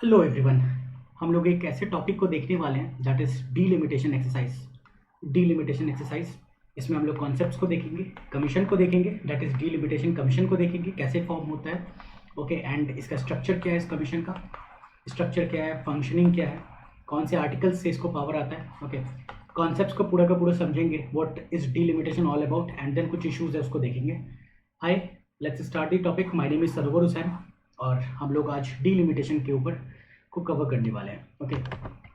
Hello everyone. हम लोग एक ऐसे टॉपिक को देखने वाले हैं that is delimitation exercise. Delimitation exercise, इसमें हम लोग कॉन्सेप्ट्स को देखेंगे, कमीशन को देखेंगे, दैट इज डीलिमिटेशन कमीशन को देखेंगे कैसे फॉर्म होता है। ओके, एंड इसका स्ट्रक्चर क्या है, इस कमीशन का स्ट्रक्चर क्या है, फंक्शनिंग क्या है, कौन से आर्टिकल्स से इसको पावर आता है। ओके, कॉन्सेप्ट्स को पूरा का पूरा समझेंगे, what is delimitation all about, and then कुछ इश्यूज है उसको देखेंगे। Hi, let's start the topic. My name is Sarovar Hussain और हम लोग आज डीलिमिटेशन के ऊपर को कवर करने वाले हैं। ओके,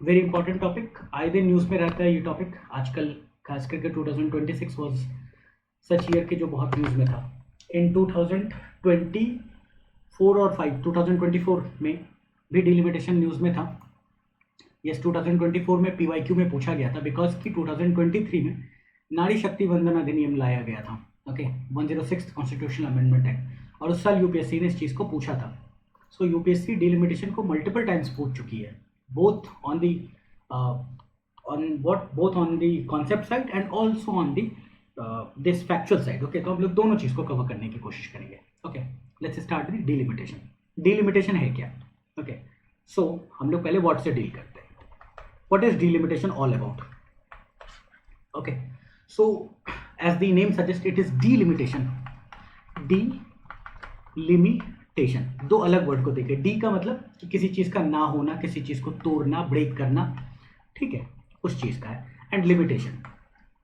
वेरी इंपॉर्टेंट टॉपिक, आए दिन न्यूज़ में रहता है ये टॉपिक आजकल, खास करके 2026 वाज सच ईयर के जो बहुत न्यूज़ में था। इन 2024 और 5 2024 में भी डिलिमिटेशन न्यूज़ में था। यस, 2024 में पीवाईक्यू में पूछा गया था बिकॉज कि 2023 में नारी शक्ति वंदन अधिनियम लाया गया था। ओके, 106 कॉन्स्टिट्यूशनल अमेंडमेंट एक्ट, और उस साल यूपीएससी ने इस चीज़ को पूछा था। सो यूपीएससी डिलिमिटेशन को मल्टीपल टाइम्स पूछ चुकी है, both on the both on the concept side and also on the this factual side. Okay, तो हम लोग दोनों चीज़ को कवर करने की कोशिश करेंगे। Okay, let's start the delimitation. Delimitation है क्या? ओके, सो हम लोग पहले व्हाट से डील करते हैं। What is delimitation all about? Okay, so as the name suggest, it is delimitation. Delimitation, दो अलग वर्ड को देखिए। डी का मतलब कि किसी चीज़ का ना होना, किसी चीज़ को तोड़ना, ब्रेक करना, ठीक है, उस चीज़ का है। एंड लिमिटेशन,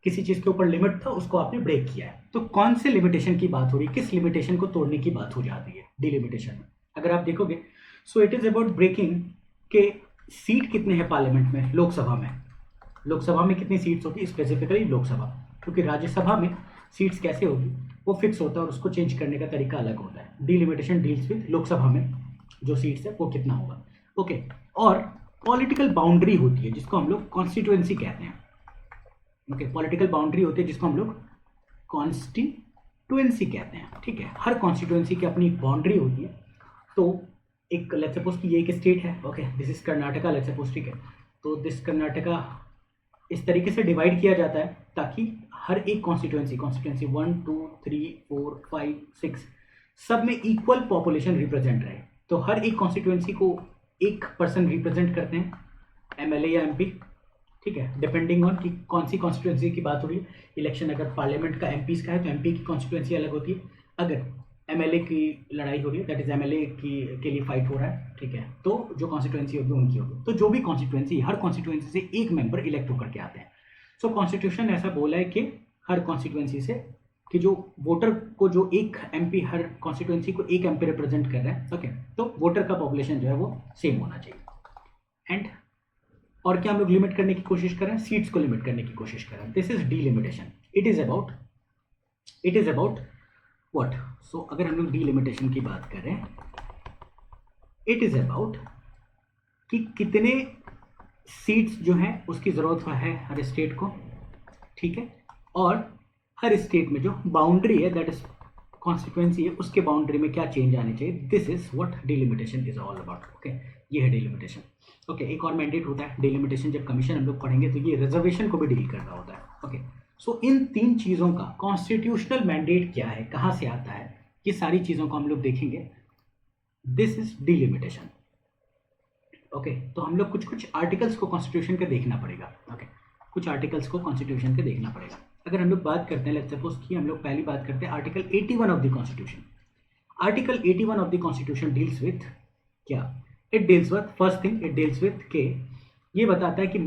किसी चीज़ के ऊपर लिमिट था, उसको आपने ब्रेक किया है। तो कौन से लिमिटेशन की बात हो रही है, किस लिमिटेशन को तोड़ने की बात हो जाती है डिलिमिटेशन में? अगर आप देखोगे, so it is about breaking के सीट कितने हैं पार्लियामेंट में, लोकसभा में। लोकसभा में कितनी सीट्स होती है, स्पेसिफिकली लोकसभा, क्योंकि राज्यसभा में सीट्स कैसे होगी वो फिक्स होता है और उसको चेंज करने का तरीका अलग होता है। डिलिमिटेशन डील्स विद लोकसभा में जो सीट्स है वो कितना होगा। ओके, और पॉलिटिकल बाउंड्री होती है जिसको हम लोग कॉन्स्टिट्यूएंसी कहते हैं। ओके, पॉलिटिकल बाउंड्री होती है जिसको हम लोग कॉन्स्टिट्यूएंसी कहते हैं। ठीक है, हर कॉन्स्टिट्यूएंसी की अपनी बाउंड्री होती है। तो एक लेट्स सपोज कि ये एक स्टेट है, okay, this is Karnataka, let's suppose, ठीक है। तो दिस कर्नाटका इस तरीके से डिवाइड किया जाता है ताकि हर एक कॉन्स्टिट्यूएंसी 1 2 3 4 5 6 सब में इक्वल पॉपुलेशन रिप्रेजेंट रहे। तो हर एक कॉन्स्टिट्यूएंसी को एक पर्सन रिप्रेजेंट करते हैं, एमएलए या एमपी, ठीक है, डिपेंडिंग ऑन कि कौन सी कॉन्स्टिट्यूएंसी की बात हो रही है। इलेक्शन अगर पार्लियामेंट का एमपीज का है तो एमपी की कॉन्स्टिट्यूएंसी अलग होती है। अगर एमएलए की लड़ाई हो रही है, दैट इज एमएलए की के लिए फाइट हो रहा है, ठीक है, तो जो कॉन्स्टिट्यूएंसी होगी उनकी होगी। तो जो भी कॉन्स्टिट्यूएंसी, हर कॉन्स्टिट्यूएंसी से एक मेंबर इलेक्ट होकर के आते हैं। सो कॉन्स्टिट्यूशन ऐसा बोला है कि हर कॉन्स्टिट्यूएंसी से कि जो वोटर को, जो एक एमपी, हर कॉन्स्टिट्यूएंसी को एक एमपी रिप्रेजेंट कर रहे हैं, ओके, तो वोटर का पॉपुलेशन जो है वो सेम होना चाहिए। एंड और क्या हम लोग लिमिट करने की कोशिश कर रहे हैं, सीट्स को लिमिट करने की कोशिश कर रहे हैं। This is delimitation. It is about what? So अगर हम लोग डीलिमिटेशन की बात करें, इट इज अबाउट कि कितने सीट्स जो हैं उसकी ज़रूरत है हर स्टेट को, ठीक है, और हर स्टेट में जो बाउंड्री है, दैट इज कॉन्स्टिट्यूएंसी है, उसके बाउंड्री में क्या चेंज आने चाहिए। This is what delimitation is all about. Okay, ये है डिलिमिटेशन। ओके, एक और मैंडेट होता है डिलिमिटेशन, जब कमीशन हम लोग पढ़ेंगे तो ये रिजर्वेशन को भी डील कर रहा होता है। ओके, सो इन तीन चीज़ों का कॉन्स्टिट्यूशनल मैंडेट क्या है, कहाँ से आता है, ये सारी चीज़ों को हम लोग देखेंगे। This is delimitation. ओके, तो हम लोग कुछ कुछ आर्टिकल्स को कॉन्स्टिट्यूशन के देखना पड़ेगा। ओके, कुछ आर्टिकल्स को कॉन्स्टिट्यूशन के देखना पड़ेगा। अगर हम लोग बात करते हैं, लेट्स सपोज कि हम लोग पहली बात करते हैं article 81 of the constitution. Article 81 of the constitution deals with क्या? It deals with, first thing it deals with के ये बताता है कि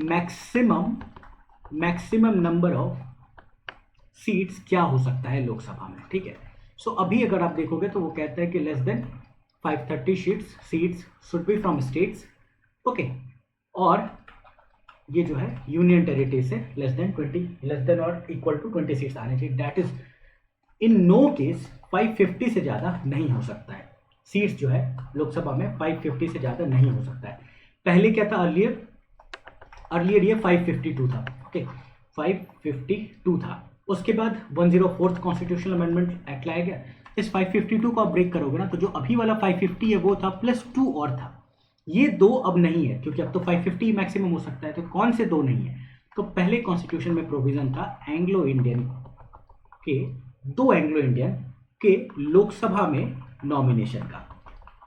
मैक्सिमम नंबर ऑफ सीट्स क्या हो सकता है लोकसभा में, ठीक है। सो अभी अगर आप देखोगे तो वो कहता है कि less than 530 seats should be from states, okay, और ये जो है यूनियन टेरिटरी से लेस देन और इक्वल टू 20 सीट्स आने चाहिए। That is in no case 550 से ज़्यादा नहीं हो सकता है। सीट्स जो है लोकसभा में 550 से ज़्यादा नहीं हो सकता है। पहले क्या था, अर्लियर ये 552 था। ओके, 552 था। उसके बाद 104th कॉन्स्टिट्यूशनल अमेंडमेंट एक्ट लाया गया। इस 552 को आप ब्रेक करोगे ना, तो जो अभी वाला 550 है वो था प्लस 2 और था। ये दो अब नहीं है, क्योंकि अब तो 550 मैक्सिमम हो सकता है। तो कौन से दो नहीं है? तो पहले कॉन्स्टिट्यूशन में प्रोविजन था एंग्लो इंडियन के, दो एंग्लो इंडियन के लोकसभा में नॉमिनेशन का,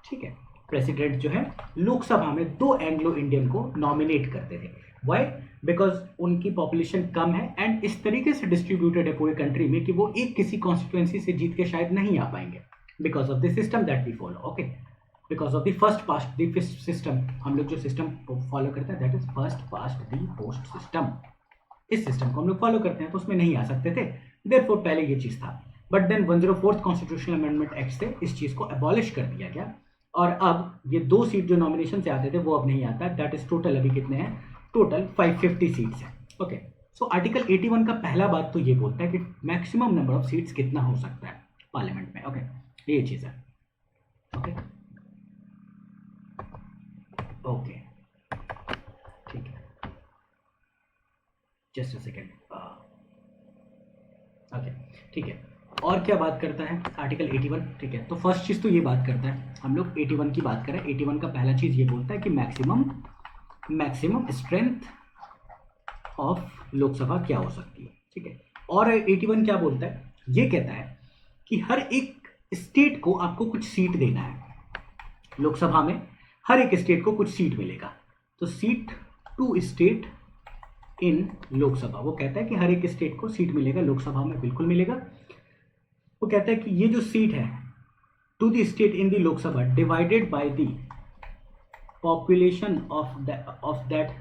ठीक है। प्रेसिडेंट जो है लोकसभा में 2 एंग्लो इंडियन को नॉमिनेट करते थे। वाई? बिकॉज उनकी पॉपुलेशन कम है एंड इस तरीके से डिस्ट्रीब्यूटेड है पूरे कंट्री में कि वो एक किसी कॉन्स्टिट्यूएंसी से जीत के शायद नहीं आ पाएंगे, because of the system that we follow. Okay, because of the first past the system, हम लोग जो सिस्टम फॉलो करते हैं that is first past the post system. इस सिस्टम को हम लोग फॉलो करते हैं तो उसमें नहीं आ सकते थे, देयरफॉर पहले ये चीज़ था। But then 104th constitutional amendment act से इस चीज़ को एबॉलिश कर दिया गया और अब ये 2 सीट जो नॉमिनेशन से आते थे वो अब नहीं आता। दैट इज टोटल अभी कितने हैं? टोटल 550 सीट्स हैं। ओके, सो आर्टिकल 81 का पहला बात तो ये बोलता है कि मैक्सिमम नंबर ऑफ सीट्स कितना हो सकता है पार्लियामेंट में। ओके, ये चीज़ है। ओके ओके, ठीक है, जस्ट अ सेकेंड। ओके, ठीक है। और क्या बात करता है आर्टिकल 81? ठीक है, तो फर्स्ट चीज़ तो ये बात करता है, हम लोग 81 की बात करें। 81 का पहला चीज़ ये बोलता है कि मैक्सिमम स्ट्रेंथ ऑफ लोकसभा क्या हो सकती है। ठीक है, और 81 क्या बोलता है? ये कहता है कि हर एक स्टेट को आपको कुछ सीट देना है लोकसभा में, हर एक स्टेट को कुछ सीट मिलेगा। तो seat to state in Lok Sabha, वो कहता है कि हर एक स्टेट को सीट मिलेगा लोकसभा में, बिल्कुल मिलेगा। वो कहता है कि ये जो सीट है to the state in the Lok Sabha divided by the population of that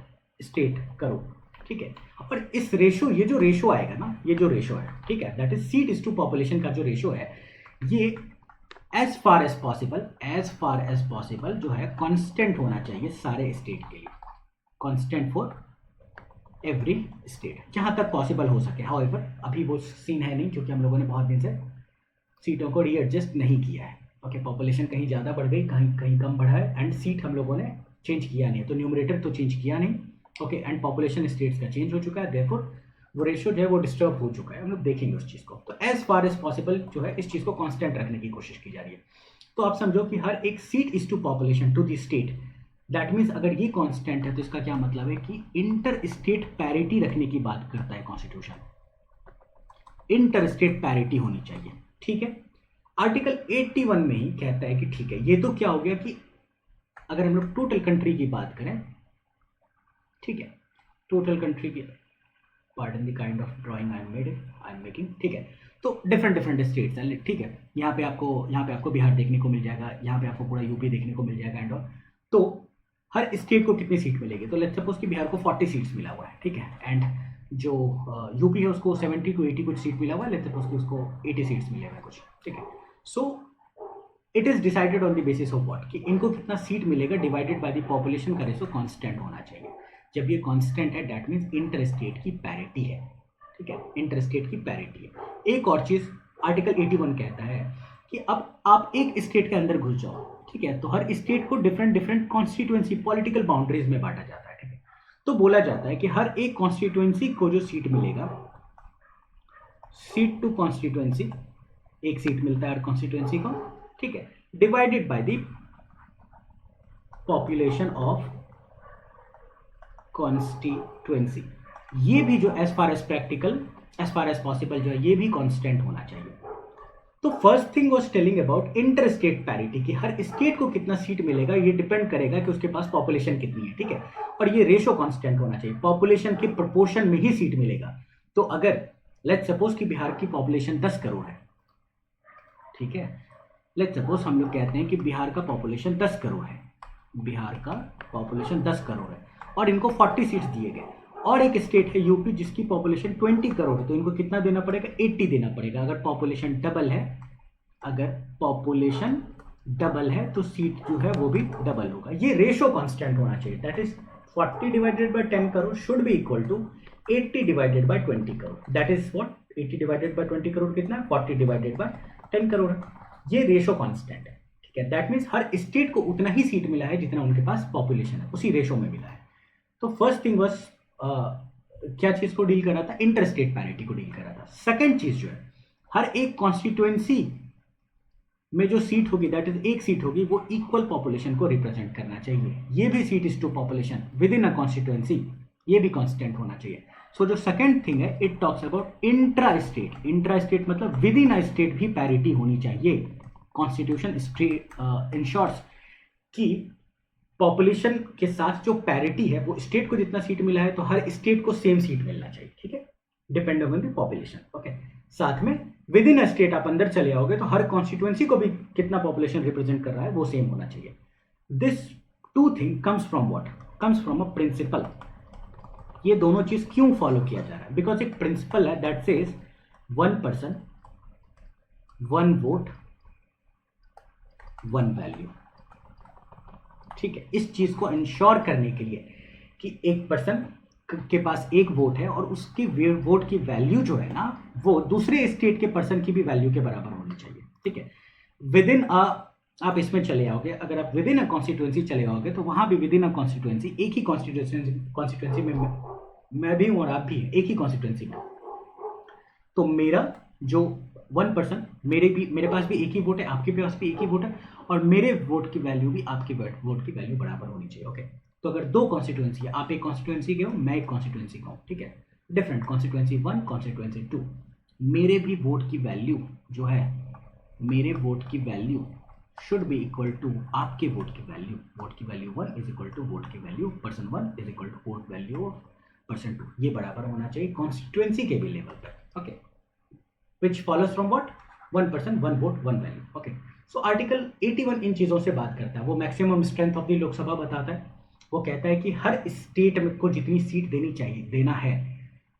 state करो। ठीक है, और इस रेशो, ये जो रेशो आएगा ना, ये जो रेशो है, ठीक है, that is seat is to population का जो रेशो है, ये एज फार एज पॉसिबल जो है कांस्टेंट होना चाहिए सारे स्टेट के लिए, कांस्टेंट फॉर एवरी स्टेट जहां तक पॉसिबल हो सके। हाउएवर अभी वो सीन है नहीं, क्योंकि हम लोगों ने बहुत दिन से सीटों को रीएडजस्ट नहीं किया है। ओके, पॉपुलेशन कहीं ज़्यादा बढ़ गई, कहीं कम बढ़ा है, एंड सीट हम लोगों ने चेंज किया नहीं है, तो न्यूमरेटर तो चेंज किया नहीं। ओके, एंड पॉपुलेशन स्टेट्स का चेंज हो चुका है, देयरफॉर वो रेशियो जो है वो डिस्टर्ब हो चुका है। हम लोग देखेंगे उस चीज़ को। तो एज फार एज पॉसिबल जो है इस चीज़ को कांस्टेंट रखने की कोशिश की जा रही है। तो आप समझो कि हर एक seat is to population to the state. That means अगर ये कांस्टेंट है तो इसका क्या मतलब है कि इंटर स्टेट पैरिटी रखने की बात करता है कॉन्स्टिट्यूशन, इंटर स्टेट पैरिटी होनी चाहिए। ठीक है, आर्टिकल 81 में ही कहता है कि ठीक है, ये तो क्या हो गया कि अगर हम लोग टोटल कंट्री की बात करें, ठीक है, टोटल कंट्री की, pardon the kind of drawing I am making, ठीक है, तो डिफरेंट स्टेट्स हैं। ठीक है, यहाँ पे आपको बिहार देखने को मिल जाएगा, यहाँ पे आपको पूरा यूपी देखने को मिल जाएगा एंड ऑल। तो हर स्टेट को कितनी सीट मिलेगी? तो लेट्स सपोज कि बिहार को 40 सीट्स मिला हुआ है, ठीक है, एंड जो यूपी है उसको 70 to 80 कुछ सीट मिला हुआ है, लेट्स सपोज कि उसको 80 सीट्स मिले हुए हैं कुछ। ठीक है, so it is decided on the basis of what, कि इनको कितना सीट मिलेगा डिवाइडेड बाय द पॉपुलेशन का रेशो कांस्टेंट होना चाहिए। जब ये कांस्टेंट है दैट मीन्स इंटर स्टेट की पैरिटी है। ठीक है, इंटर स्टेट की पैरिटी है। एक और चीज आर्टिकल 81 कहता है कि अब आप एक स्टेट के अंदर घुस जाओ, ठीक है, तो हर स्टेट को डिफरेंट कॉन्स्टिट्यूएंसी पॉलिटिकल बाउंड्रीज में बांटा जाता है। ठीक है, तो बोला जाता है कि हर एक कॉन्स्टिट्यूएंसी को जो सीट मिलेगा, सीट टू कॉन्स्टिट्यूएंसी, एक सीट मिलता है हर कॉन्स्टिट्यूएंसी को, ठीक है, divided by the population of constituency. ये भी जो एज फार एज पॉसिबल जो है ये भी कांस्टेंट होना चाहिए। तो first thing was telling about inter state parity, कि हर स्टेट को कितना सीट मिलेगा ये डिपेंड करेगा कि उसके पास पॉपुलेशन कितनी है। ठीक है, और ये रेशो कांस्टेंट होना चाहिए, पॉपुलेशन के प्रोपोर्शन में ही सीट मिलेगा। तो अगर लेट्स सपोज कि बिहार की पॉपुलेशन 10 करोड़ है, ठीक है, लेट्स सपोज हम लोग कहते हैं कि बिहार का पॉपुलेशन 10 करोड़ है, बिहार का पॉपुलेशन 10 करोड़ है और इनको 40 सीट्स दिए गए, और एक स्टेट है यूपी जिसकी पॉपुलेशन 20 करोड़ है, तो इनको कितना देना पड़ेगा? 80 देना पड़ेगा। अगर पॉपुलेशन डबल है तो सीट जो है वो भी डबल होगा। ये रेशो कांस्टेंट होना चाहिए, that is 40 divided by 10 crore should be equal to 80 divided by 20 crore. That is what, 80 divided by 20 crore कितना है? 40 डिवाइडेड बाय 10 करोड़। ये रेशो कांस्टेंट है। ठीक है, दैट मीन्स हर स्टेट को उतना ही सीट मिला है जितना उनके पास पॉपुलेशन है, उसी रेशो में मिला है। तो फर्स्ट थिंग बस क्या चीज को डील कर रहा था? इंटर स्टेट पैरिटी को डील कर रहा था। सेकंड चीज जो है, हर एक कॉन्स्टिट्यूएंसी में जो सीट होगी, दैट इज एक सीट होगी, वो इक्वल पॉपुलेशन को रिप्रेजेंट करना चाहिए। ये भी seat is to population within a constituency, ये भी कांस्टेंट होना चाहिए। सो जो सेकंड थिंग है, it talks about intra state. Intra state मतलब विद इन अ स्टेट भी पैरिटी होनी चाहिए। कॉन्स्टिट्यूशन इंश्योर्स कि पॉपुलेशन के साथ जो पैरिटी है, वो स्टेट को जितना सीट मिला है तो हर स्टेट को सेम सीट मिलना चाहिए, ठीक है, depend on the population. Okay, साथ में विद इन अ स्टेट आप अंदर चले आओगे तो हर कॉन्स्टिट्यूएंसी को भी कितना पॉपुलेशन रिप्रेजेंट कर रहा है वो सेम होना चाहिए। This two thing comes from what, comes from a principle. ये दोनों चीज क्यों फॉलो किया जा रहा है? बिकॉज एक प्रिंसिपल है that says 1 person 1 vote 1 value, ठीक है। इस चीज को इंश्योर करने के लिए कि एक पर्सन के पास एक वोट है और उसकी वोट की वैल्यू जो है ना वो दूसरे स्टेट के पर्सन की भी वैल्यू के बराबर होनी चाहिए, ठीक है। विद इन अ, आप इसमें चले आओगे, अगर आप विद इन अ कॉन्स्टिट्यूएंसी चले आओगे तो वहां भी विद इन अ कॉन्स्टिट्यूएंसी, एक ही कॉन्स्टिट्यूएंसी में मैं भी हूं और आप भी हैं, एक ही कॉन्स्टिट्यूएंसी में, तो मेरा जो 1 पर्सन, मेरे पास भी एक ही वोट है, आपके पास भी एक ही वोट है, और मेरे वोट की वैल्यू भी आपकी वोट की वैल्यू बराबर होनी चाहिए। ओके, तो अगर दो कॉन्स्टिट्यूएंसी है, आप एक कॉन्स्टिट्यूएंसी के हो, मैं एक कॉन्स्टिट्यूएंसी का हूँ, ठीक है, डिफरेंट कॉन्स्टिट्यूएंसी 1 कॉन्स्टिट्यूएंसी 2, मेरे भी वोट की वैल्यू जो है, मेरे वोट की value should be equal to आपके वोट की वैल्यू। वोट की value 1 is equal to vote की value person 1 is equal to vote value of person 2। ये बराबर होना चाहिए कॉन्स्टिट्यूएंसी के भी लेवल पर। Okay, which follows from what, 1 person 1 vote 1 value। okay, so article 81 इन चीज़ों से बात करता है, वो maximum strength of the Lok Sabha बताता है। वो कहता है कि हर स्टेट को जितनी सीट देनी चाहिए, देना है,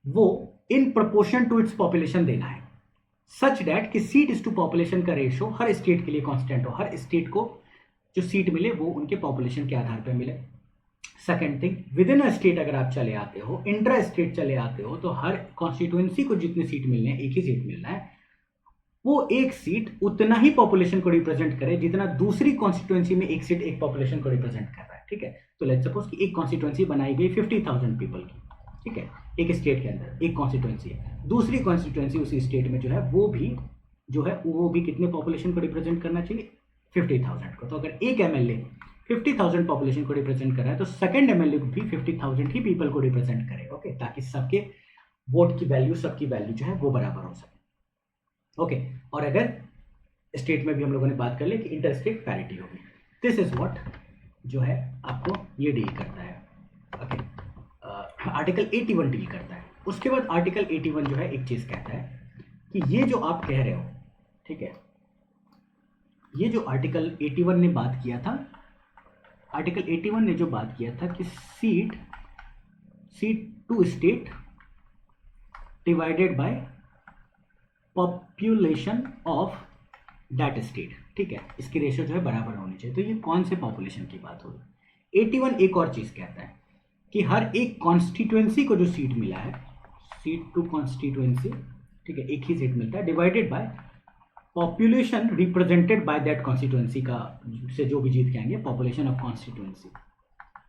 वो in proportion to its population देना है, सच डैट कि सीट इज टू पॉपुलेशन का रेशियो हर स्टेट के लिए कांस्टेंट हो, हर स्टेट को जो सीट मिले वो उनके पॉपुलेशन के आधार पर मिले। Second thing, with in a state अगर आप चले आते हो, इंट्रा स्टेट चले आते हो, तो हर कॉन्स्टिट्यूएंसी को जितनी सीट मिलने हैं, एक ही सीट मिलना है, वो एक सीट उतना ही पॉपुलेशन को रिप्रेजेंट करे जितना दूसरी कॉन्स्टिट्यूएंसी में एक सीट एक पॉपुलेशन को रिप्रेजेंट कर रहा है, ठीक है। तो लेट्स सपोज कि एक कॉन्स्टिट्यूएंसी बनाई गई 50,000 पीपल की, ठीक है, एक स्टेट के अंदर एक कॉन्स्टिट्यूएंसी है, दूसरी कॉन्स्टिट्यूएंसी उसी स्टेट में जो है वो भी कितने पॉपुलेशन को रिप्रेजेंट करना चाहिए, 50,000 को। तो अगर एक एमएलए 50,000 पॉपुलेशन को रिप्रेजेंट कर रहा है तो सेकंड एमएलए भी 50,000 ही पीपल को रिप्रेजेंट करे, ओके, ताकि सबके वोट की वैल्यू, सबकी वैल्यू जो है वो बराबर हो सके। ओके, और अगर स्टेट में भी हम लोगों ने बात कर ली कि इंटर स्टेट पैरिटी होगी। दिस इज व्हाट जो है आपको ये डील करता है। ओके, आर्टिकल 81 डील करता है। उसके बाद आर्टिकल 81 जो है एक चीज कहता है कि ये जो आप कह रहे हो, ठीक है, ये जो आर्टिकल 81 ने बात किया था, आर्टिकल 81 ने जो बात किया था कि seat to state divided by population of that state, ठीक है, इसकी रेशियो जो है बराबर होनी चाहिए। तो ये कौन से पॉपुलेशन की बात होगी? 81 एक और चीज कहता है कि हर एक कॉन्स्टिट्यूएंसी को जो सीट मिला है, सीट टू कॉन्स्टिट्यूएंसी, ठीक है, एक ही सीट मिलता है, divided by population represented by that constituency का, से जो भी जीत के आएंगे, पॉपुलेशन ऑफ कॉन्स्टिट्यूएंसी,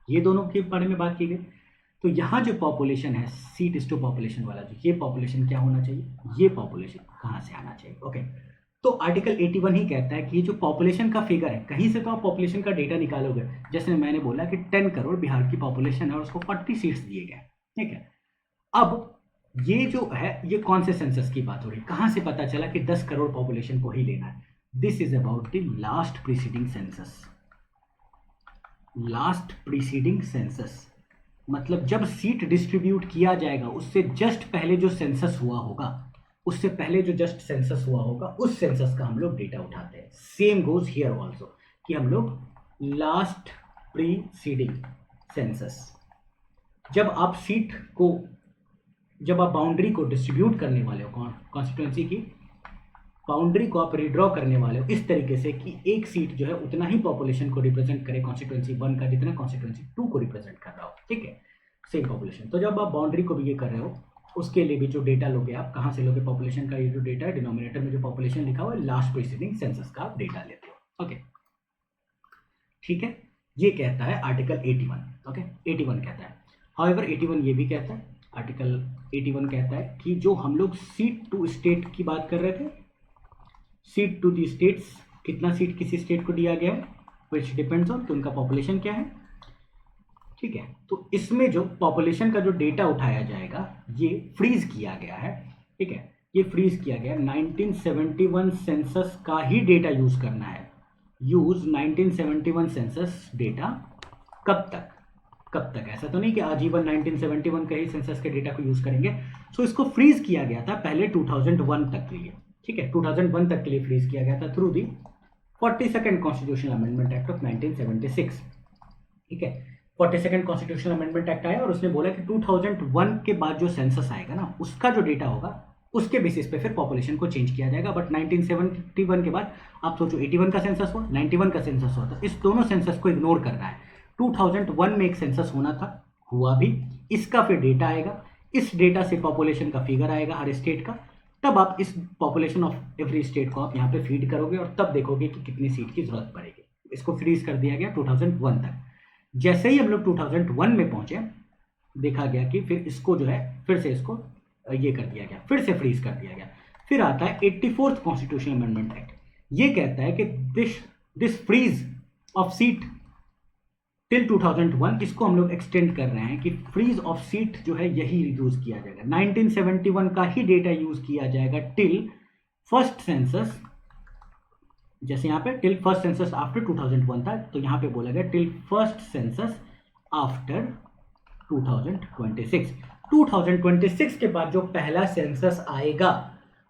ये दोनों के बारे में बात की गई। तो यहाँ जो पॉपुलेशन है, सीट इज टू पॉपुलेशन वाला, जो ये पॉपुलेशन क्या होना चाहिए, ये पॉपुलेशन कहाँ से आना चाहिए। ओके, तो आर्टिकल 81 ही कहता है कि ये जो पॉपुलेशन का फिगर है, कहीं से तो आप पॉपुलेशन का डेटा निकालोगे। जैसे मैंने बोला कि 10 करोड़ बिहार की पॉपुलेशन है और उसको 40 सीट्स दिए गए, ठीक है। अब ये जो है, ये कौन से सेंसस की बात हो रही है, कहाँ से पता चला कि 10 करोड़ पॉपुलेशन को ही लेना है? This is about the last preceding census. Last preceding census मतलब जब सीट डिस्ट्रीब्यूट किया जाएगा उससे जस्ट पहले जो सेंसस हुआ होगा, उससे पहले जो जस्ट सेंसस हुआ होगा, उस सेंसस का हम लोग डेटा उठाते हैं। सेम गोज हियर ऑल्सो कि हम लोग लास्ट प्रीसीडिंग सेंसस, जब आप सीट को, जब आप बाउंड्री को डिस्ट्रीब्यूट करने वाले हो, कॉन्स्टिट्यूएंसी की बाउंड्री को आप रिड्रॉ करने वाले हो इस तरीके से कि एक सीट जो है उतना ही पॉपुलेशन को रिप्रेजेंट करे कॉन्स्टिट्यूएंसी 1 का जितना कॉन्स्टिट्यूएंसी 2 को रिप्रेजेंट कर रहा हो, ठीक है, सेम पॉपुलेशन। तो जब आप बाउंड्री को भी ये कर रहे हो, उसके लिए भी जो डेटा लोगे आप, कहाँ से लोगे पॉपुलेशन का? ये जो डेटा है, डिनोमिनेटर में जो पॉपुलेशन लिखा हुआ है, लास्ट प्रीसीडिंग सेंसस का आप डेटा लेते हो। ओके, ठीक है, ये कहता है आर्टिकल 81। ओके, 81 कहता है। हाउएवर 81 ये भी कहता है, आर्टिकल 81 कहता है कि जो हम लोग सीट टू स्टेट की बात कर रहे थे, सीट टू दी स्टेट्स, कितना सीट किसी स्टेट को दिया गया है, विच डिपेंड्स ऑन कि उनका पॉपुलेशन क्या है, ठीक है। तो इसमें जो पॉपुलेशन का जो डेटा उठाया जाएगा, ये फ्रीज किया गया है, ठीक है, ये फ्रीज किया गया 1971 सेंसस का ही डेटा यूज करना है। यूज 1971 सेंसस डेटा कब तक, ऐसा तो नहीं कि आजीवन 1971 का ही सेंसस के डेटा को यूज करेंगे। सो इसको फ्रीज किया गया था पहले 2001 तक के लिए, ठीक है, 2001 तक के लिए फ्रीज किया गया था through the 42nd constitutional amendment act of 1976, ठीक है। 42nd कॉन्स्टिट्यूशनल अमेंडमेंट एक्ट आया और उसने बोला कि 2001 के बाद जो सेंसस आएगा ना, उसका जो डेटा होगा उसके बेसिस पे फिर पॉपुलेशन को चेंज किया जाएगा। बट 1971 के बाद आप सोचो 81 का सेंसस हुआ, 91 का सेंसस हुआ, तो इस दोनों सेंसस को इग्नोर कर रहा है। 2001 में एक सेंसस होना था, हुआ भी, इसका फिर डेटा आएगा, इस डेटा से पॉपुलेशन का फिगर आएगा हर स्टेट का, तब आप इस पॉपुलेशन ऑफ एवरी स्टेट को आप यहाँ पे फीड करोगे और तब देखोगे कि कितनी सीट की जरूरत पड़ेगी। इसको फ्रीज कर दिया गया 2001 तक। जैसे ही हम लोग 2001 में पहुंचे, देखा गया कि फिर इसको जो है फिर से इसको ये कर दिया गया, फिर से फ्रीज कर दिया गया। फिर आता है 84th कॉन्स्टिट्यूशनल अमेंडमेंट एक्ट। ये कहता है कि this freeze of seat till 2001, इसको हम लोग एक्सटेंड कर रहे हैं कि फ्रीज ऑफ सीट जो है यही यूज किया जाएगा, 1971 का ही डेटा यूज किया जाएगा टिल फर्स्ट सेंसस। जैसे यहाँ पे टिल फर्स्ट सेंसस आफ्टर 2001 था, तो यहाँ पे बोला गया टिल फर्स्ट सेंसस आफ्टर 2026। 2026 के बाद जो पहला सेंसस आएगा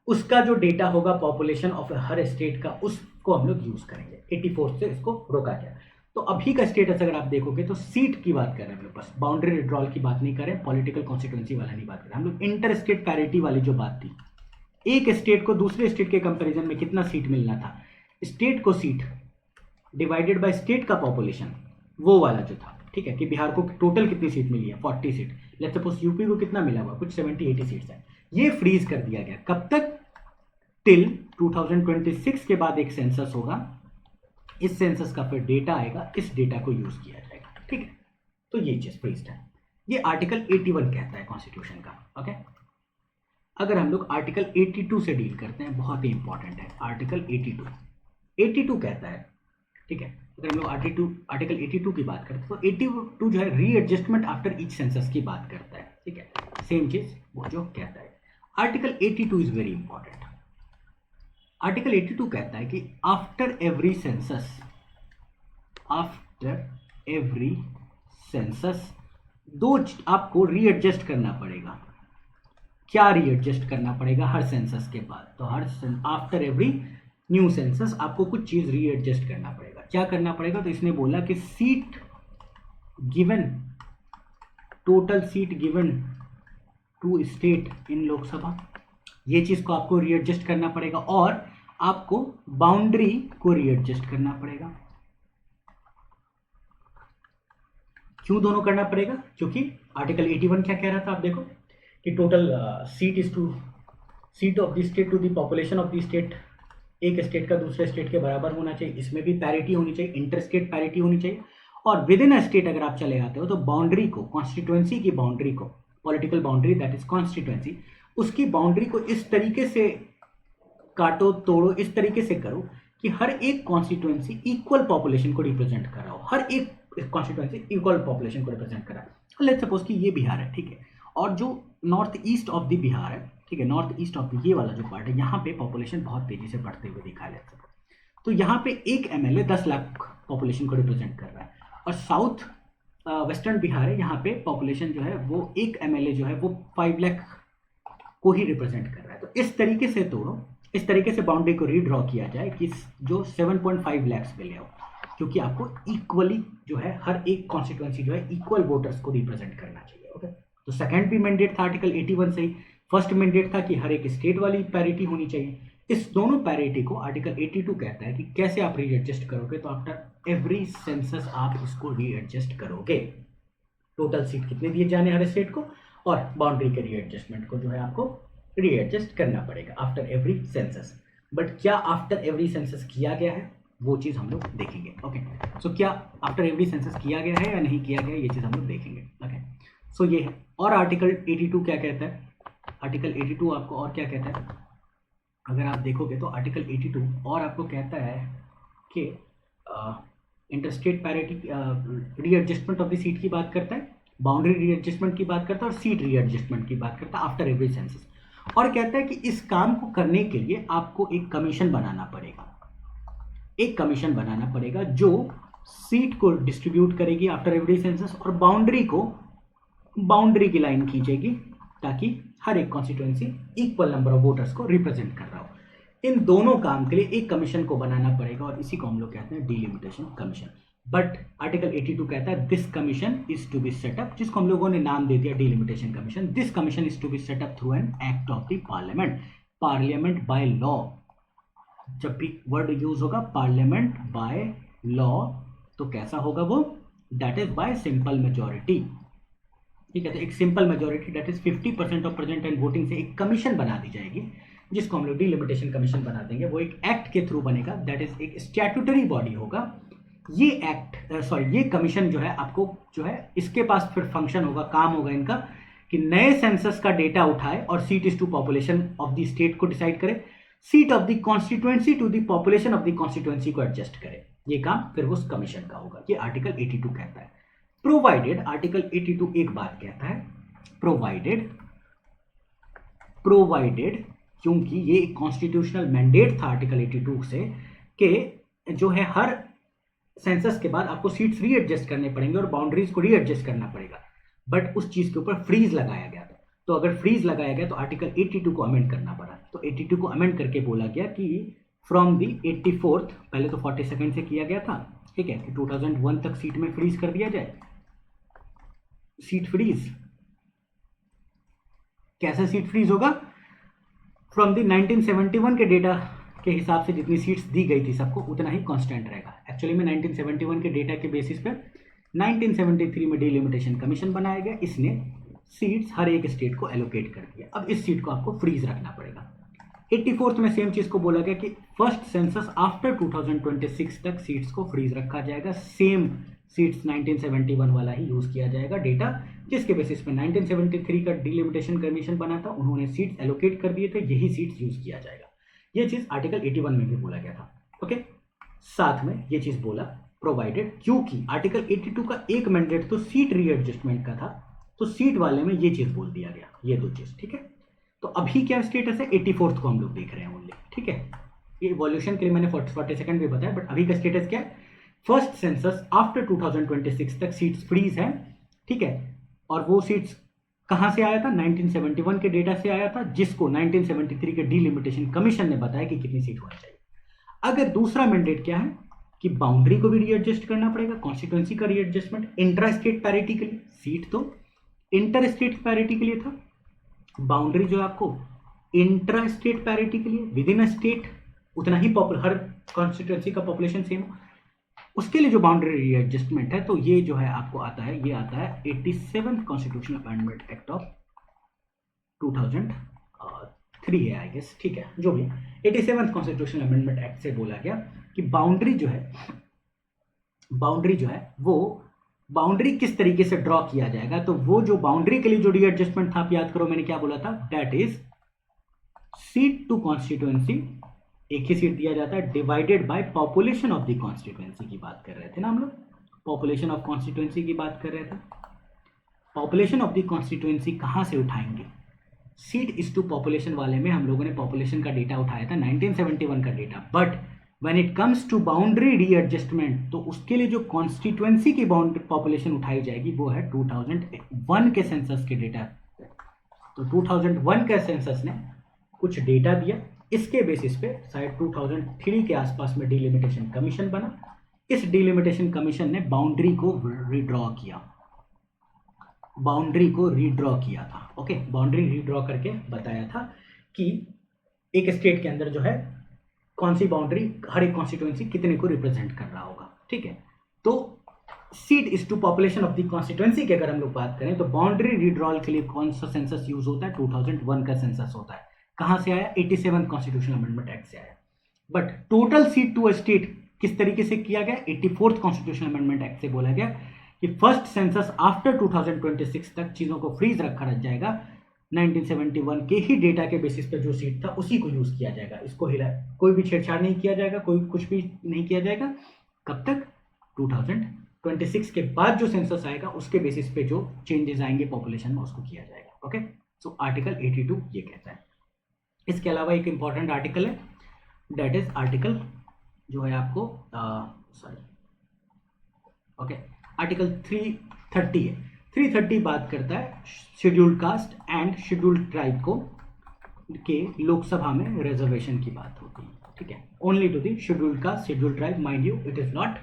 उसका जो डेटा होगा पॉपुलेशन ऑफ हर स्टेट का, उसको हम लोग यूज करेंगे। 84 से इसको रोका गया। तो अभी का स्टेटस अगर आप देखोगे तो सीट की बात कर रहे हैं हम लोग, बस बाउंड्री विड्रॉल की बात नहीं कर रहे, पॉलिटिकल कॉन्स्टिट्यूंसी वाला नहीं बात कर रहे हम लोग। इंटर स्टेट पैरिटी वाली जो बात थी, एक स्टेट को दूसरे स्टेट के कंपैरिजन में कितना सीट मिलना था, स्टेट को सीट डिवाइडेड बाय स्टेट का पॉपुलेशन, वो वाला जो था, ठीक है, कि बिहार को टोटल कितनी सीट मिली है 40 सीट, लेट्स सपोज यूपी को कितना मिला हुआ, कुछ 70-80 सीट्स है। ये फ्रीज कर दिया गया, कब तक, टिल 2026 के बाद एक सेंसस होगा, इस सेंसस का फिर डेटा आएगा, इस डेटा को यूज किया जाएगा, ठीक है। तो ये चीज फ्रीज है। ये आर्टिकल 81 कहता है कॉन्स्टिट्यूशन का, ओके। अगर हम लोग आर्टिकल 82 से डील करते हैं, बहुत ही इंपॉर्टेंट है आर्टिकल 82 कहता है, ठीक है। अगर हम लोग आर्टिकल 82 की बात करते हैं तो 82 जो है रीएडजस्टमेंट आफ्टर ईच सेंसस की बात करता है, ठीक है, सेम चीज वो जो कहता है। Article 82 is very important. Article 82 कहता है कि आफ्टर एवरी सेंसस दो आपको रीएडजस्ट करना पड़ेगा। क्या रीएडजस्ट करना पड़ेगा हर सेंसस के बाद, तो her after every new census आपको कुछ चीज रीएडजस्ट करना पड़ेगा। क्या करना पड़ेगा, तो इसने बोला कि seat given, total seat given to state in Lok Sabha, ये चीज को आपको रीएडजस्ट करना पड़ेगा, और आपको बाउंड्री को रीएडजस्ट करना पड़ेगा। क्यों दोनों करना पड़ेगा, क्योंकि आर्टिकल 81 क्या कह रहा था, आप देखो कि total seat of the state to the population of the state, एक स्टेट का दूसरे स्टेट के बराबर होना चाहिए, इसमें भी पैरिटी होनी चाहिए, इंटर स्टेट पैरिटी होनी चाहिए। और विद इन अ स्टेट अगर आप चले आते हो तो बाउंड्री को, कॉन्स्टिट्यूएंसी की बाउंड्री को, political boundary that is constituency, उसकी बाउंड्री को इस तरीके से काटो तोड़ो, इस तरीके से करो कि हर एक कॉन्स्टिट्यूएंसी इक्वल पॉपुलेशन को रिप्रेजेंट कर रहा हो, हर एक कॉन्स्टिट्यूएंसी इक्वल पॉपुलेशन को रिप्रेजेंट कर रहा है। लेट्स सपोज कि ये बिहार है, ठीक है, और जो north east of the Bihar है, ठीक है, नॉर्थ ईस्ट ऑफ ये वाला जो पार्ट है, यहाँ पे पॉपुलेशन बहुत तेजी से बढ़ते हुए दिखा है। तो यहाँ पे एक एमएलए 10 लाख पॉपुलेशन को रिप्रेजेंट कर रहा है, और साउथ वेस्टर्न बिहार है, यहाँ पे पॉपुलेशन जो है वो एक एमएलए जो है वो 5 लाख को ही रिप्रेजेंट कर रहा है। तो इस तरीके से तोड़ो, इस तरीके से बाउंड्री को रीड्रॉ किया जाए कि जो 7.5 लाख मिले हो, क्योंकि आपको इक्वली जो है हर एक कॉन्स्टिट्यूएंसी जो है इक्वल वोटर्स को रिप्रेजेंट करना चाहिए, ओके। तो सेकंड भी मैंडेट था आर्टिकल 81 से ही, फर्स्ट मैंडेट था कि हर एक स्टेट वाली पैरिटी होनी चाहिए। इस दोनों पैरिटी को आर्टिकल 82 कहता है कि कैसे आप रीएडजस्ट करोगे, तो आफ्टर एवरी सेंसस आप इसको रीएडजस्ट करोगे, टोटल सीट कितने दिए जाने हर स्टेट को, और बाउंड्री के रीएडजस्टमेंट को जो है आपको रीएडजस्ट करना पड़ेगा आफ्टर एवरी सेंसस। बट क्या आफ्टर एवरी सेंसस किया गया है, वो चीज़ हम लोग देखेंगे, ओके। सो क्या आफ्टर एवरी सेंसस किया गया है या नहीं किया गया, ये चीज़ हम लोग देखेंगे, ओके। सो ये है। और आर्टिकल 82 क्या कहता है, आर्टिकल 82 आपको और क्या कहता है, अगर आप देखोगे तो आर्टिकल 82 और आपको कहता है कि interstate parity readjustment of the seat की बात करता है, बाउंड्री रीएडजस्टमेंट की बात करता है, और सीट रीएडजस्टमेंट की बात करता है आफ्टर एवरी सेंसस। और कहता है कि इस काम को करने के लिए आपको एक कमीशन बनाना पड़ेगा। एक कमीशन बनाना पड़ेगा जो सीट को डिस्ट्रीब्यूट करेगी आफ्टर एवरी सेंसस और बाउंड्री की लाइन खींचेगी ताकि हर एक constituency equal number of voters को रिप्रेजेंट कर रहा हो। इन दोनों काम के लिए एक कमीशन को बनाना पड़ेगा और इसी को हम लोग कहते हैं डिलिमिटेशन कमीशन। बट आर्टिकल 82 कहता है this commission is to be set up, जिसको हम लोगों ने नाम दे दिया delimitation commission. This commission is to be set up through an act of the parliament by law. जब भी वर्ड यूज होगा पार्लियामेंट बाय लॉ तो कैसा होगा वो, that is by simple majority. ठीक है, तो एक simple majority that is 50% of present and voting से एक कमीशन बना दी जाएगी जिसको हम लोग डिलिमिटेशन कमीशन बना देंगे। वो एक एक्ट के थ्रू बनेगा, दैट इज एक स्टैट्यूटरी बॉडी होगा। ये ये कमीशन जो है आपको जो है इसके पास फिर फंक्शन होगा, काम होगा इनका कि नए सेंसस का डेटा उठाए और seat is to population of the state को डिसाइड करे, seat of the constituency to the population of the constituency को एडजस्ट करे। ये काम फिर उस कमीशन का होगा। ये आर्टिकल 82 कहता है। प्रोवाइडेड, आर्टिकल 82 एक बात कहता है, प्रोवाइडेड क्योंकि ये एक कॉन्स्टिट्यूशनल मैंडेट था आर्टिकल 82 से कि जो है हर सेंसस के बाद आपको सीट्स रीएडजस्ट करने पड़ेंगे और बाउंड्रीज को रीएडजस्ट करना पड़ेगा। बट उस चीज के ऊपर फ्रीज लगाया गया था, तो अगर फ्रीज लगाया गया तो आर्टिकल 82 को अमेंड करना पड़ा। तो 82 को अमेंड करके बोला गया कि फ्रॉम द 84th, पहले तो 42nd से किया गया था, ठीक है, कि 2001 तक सीट में फ्रीज कर दिया जाए। सीट फ्रीज कैसे सीट फ्रीज होगा, फ्रॉम द 1971 के डेटा के हिसाब से जितनी सीट्स दी गई थी सबको उतना ही कांस्टेंट रहेगा। एक्चुअली में 1971 के डेटा के बेसिस पे 1973 में डिलिमिटेशन कमीशन बनाया गया, इसने सीट्स हर एक स्टेट को एलोकेट कर दिया। अब इस सीट को आपको फ्रीज रखना पड़ेगा। 84th में सेम चीज को बोला गया कि फर्स्ट सेंसस आफ्टर 2026 तक सीट्स को फ्रीज रखा जाएगा, सेम सीट्स 1971 वाला ही यूज किया जाएगा डेटा, जिसके बेसिस पे 1973 का डिलिमिटेशन कमीशन बना था, उन्होंने सीट्स एलोकेट कर दिए थे, यही सीट्स यूज किया जाएगा। ये चीज आर्टिकल 81 में भी बोला गया था। ओके, साथ में ये चीज बोला प्रोवाइडेड, क्योंकि आर्टिकल 82 का एक मैंडेट तो सीट रीएडजस्टमेंट का था, तो सीट वाले में ये चीज बोल दिया गया, ये दो चीज। ठीक है, तो अभी क्या स्टेटस है, 84th को हम लोग देख रहे हैं ओनली। ठीक है, ये इवोल्यूशन के लिए मैंने 42nd भी बताया, बट अभी का स्टेटस क्या है, फर्स्ट सेंसस आफ्टर 2026 तक सीट्स फ्रीज है। ठीक है, और वो सीट्स कहां से आया था, 1971 के डेटा से आया था, जिसको 1973 के डिलिमिटेशन कमीशन ने बताया कि कितनी सीट होनी चाहिए। अगर दूसरा मैंडेट क्या है कि बाउंड्री को भी रीएडजस्ट करना पड़ेगा, कॉन्स्टिट्यूएंसी का रीएडजस्टमेंट, इंट्रा स्टेट पैरिटी के लिए, सीट तो इंटर स्टेट पैरिटी के लिए था, बाउंड्री जो है आपको इंट्रा स्टेट पैरिटी के लिए, विद इन अ स्टेट उतना ही हर कॉन्स्टिट्यूएंसी का पॉपुलेशन सेम हो, उसके लिए जो बाउंड्री रीएडजस्टमेंट है, तो ये जो है आपको आता है, ये आता है 87th constitutional amendment act of 2003 है आई गेस। ठीक है, जो भी 87th कॉन्स्टिट्यूशनल अमेंडमेंट एक्ट से बोला गया कि बाउंड्री जो है वो बाउंड्री किस तरीके से ड्रॉ किया जाएगा। तो वो जो बाउंड्री के लिए जो रीएडजस्टमेंट था, आप याद करो मैंने क्या बोला था, that is seat to constituency, एक ही सीट दिया जाता है, divided by population of the constituency की बात कर रहे थे ना हम लोग, पॉपुलेशन ऑफ कॉन्स्टिट्यूएंसी की बात कर रहे थे। पॉपुलेशन ऑफ द कॉन्स्टिट्यूएंसी कहां से उठाएंगे, सीट इज टू पॉपुलेशन वाले में हम लोगों ने पॉपुलेशन का डेटा उठाया था, 1971 का data, but when it comes to boundary readjustment, तो उसके लिए जो कॉन्स्टिट्यूएंसी की बाउंड्री पॉपुलेशन उठाई जाएगी वो है 2001 के सेंसस के डेटा। तो 2001 के सेंसस ने कुछ डेटा दिया, इसके बेसिस पे शायद 2003 के आसपास में डिलिमिटेशन कमीशन बना। इस डिलिमिटेशन कमीशन ने बाउंड्री को रीड्रॉ किया था। ओके, बाउंड्री रीड्रॉ करके बताया था कि एक स्टेट के अंदर जो है कौन सी बाउंड्री हर एक कॉन्स्टिट्यूएंसी कितने को रिप्रेजेंट कर रहा होगा। ठीक है, तो seat is to population of the constituency की अगर हम लोग बात करें तो बाउंड्री रीड्रॉल के लिए कौन सा सेंसस यूज होता है, 2001 का सेंसस होता है। कहां से आया, 87 कॉन्स्टिट्यूशनल अमेंडमेंट एक्ट से आया। But total seat to a state किस तरीके से किया गया, 84th कॉन्स्टिट्यूशनल अमेंडमेंट एक्ट से बोला गया कि फर्स्ट सेंसस आफ्टर 2026 तक चीजों को फ्रीज रखा जाएगा, 1971 के ही डेटा के बेसिस पे जो सीट था उसी को यूज किया जाएगा, इसको कोई भी छेड़छाड़ नहीं किया जाएगा, कोई कुछ भी नहीं किया जाएगा। कब तक, 2026 के बाद जो सेंसस आएगा उसके बेसिस पे जो चेंजेस आएंगे पॉपुलेशन में उसको किया जाएगा। ओके, सो आर्टिकल 82 ये कहता है। इसके अलावा एक इंपॉर्टेंट आर्टिकल है, दैट इज आर्टिकल जो है आपको सॉरी ओके आर्टिकल 330 है। 330 बात करता है scheduled caste and scheduled tribe को के लोकसभा में रिजर्वेशन की बात होती है, ठीक है। Only to the scheduled caste scheduled tribe, mind you it is not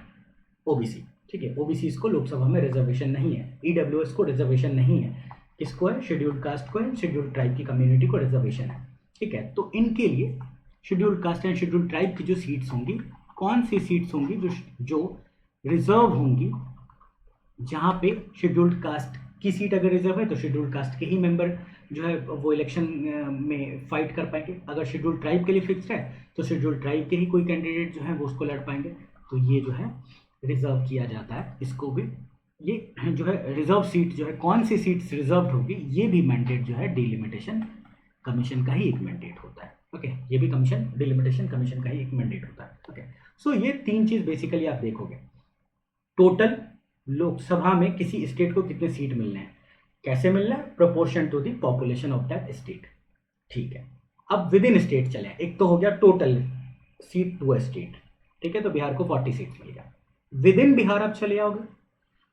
OBC, ठीक है। ओबीसी को लोकसभा में रिजर्वेशन नहीं है, ईडब्ल्यूएस को रिजर्वेशन नहीं है, किसको है? शेड्यूल्ड कास्ट को एंड शेड्यूल्ड ट्राइब की कम्युनिटी को रिजर्वेशन है, ठीक है। तो इनके लिए scheduled caste and scheduled tribe की जो सीट्स होंगी, कौन सी सीट्स होंगी जो रिजर्व होंगी, जहां पे शेड्यूल्ड कास्ट की सीट अगर रिजर्व है तो शेड्यूल्ड कास्ट के ही मेंबर जो है वो इलेक्शन में फाइट कर पाएंगे। अगर शेड्यूल्ड ट्राइब के लिए फिक्स्ड है तो शेड्यूल्ड ट्राइब के ही कोई कैंडिडेट जो है वो उसको लड़ पाएंगे। तो ये जो है रिजर्व किया जाता है इसको भी। ये जो है रिजर्व सीट जो है, कौन सी सीट्स रिजर्व होगी, ये भी मैंडेट जो है डिलिमिटेशन कमीशन का ही एक मैंडेट होता है, ओके। ये भी कमीशन डिलिमिटेशन कमीशन का ही एक मैंडेट होता है, ओके। सो ये तीन चीज बेसिकली आप देखोगे। टोटल लोकसभा में किसी स्टेट को कितने सीट मिलने हैं, कैसे मिलना है? Proportion to the population of that state, ठीक है। अब विद इन स्टेट चले, एक तो हो गया total seat to a state, ठीक है। तो बिहार को 40 सीट्स मिल गया। विद इन बिहार आप चले आओगे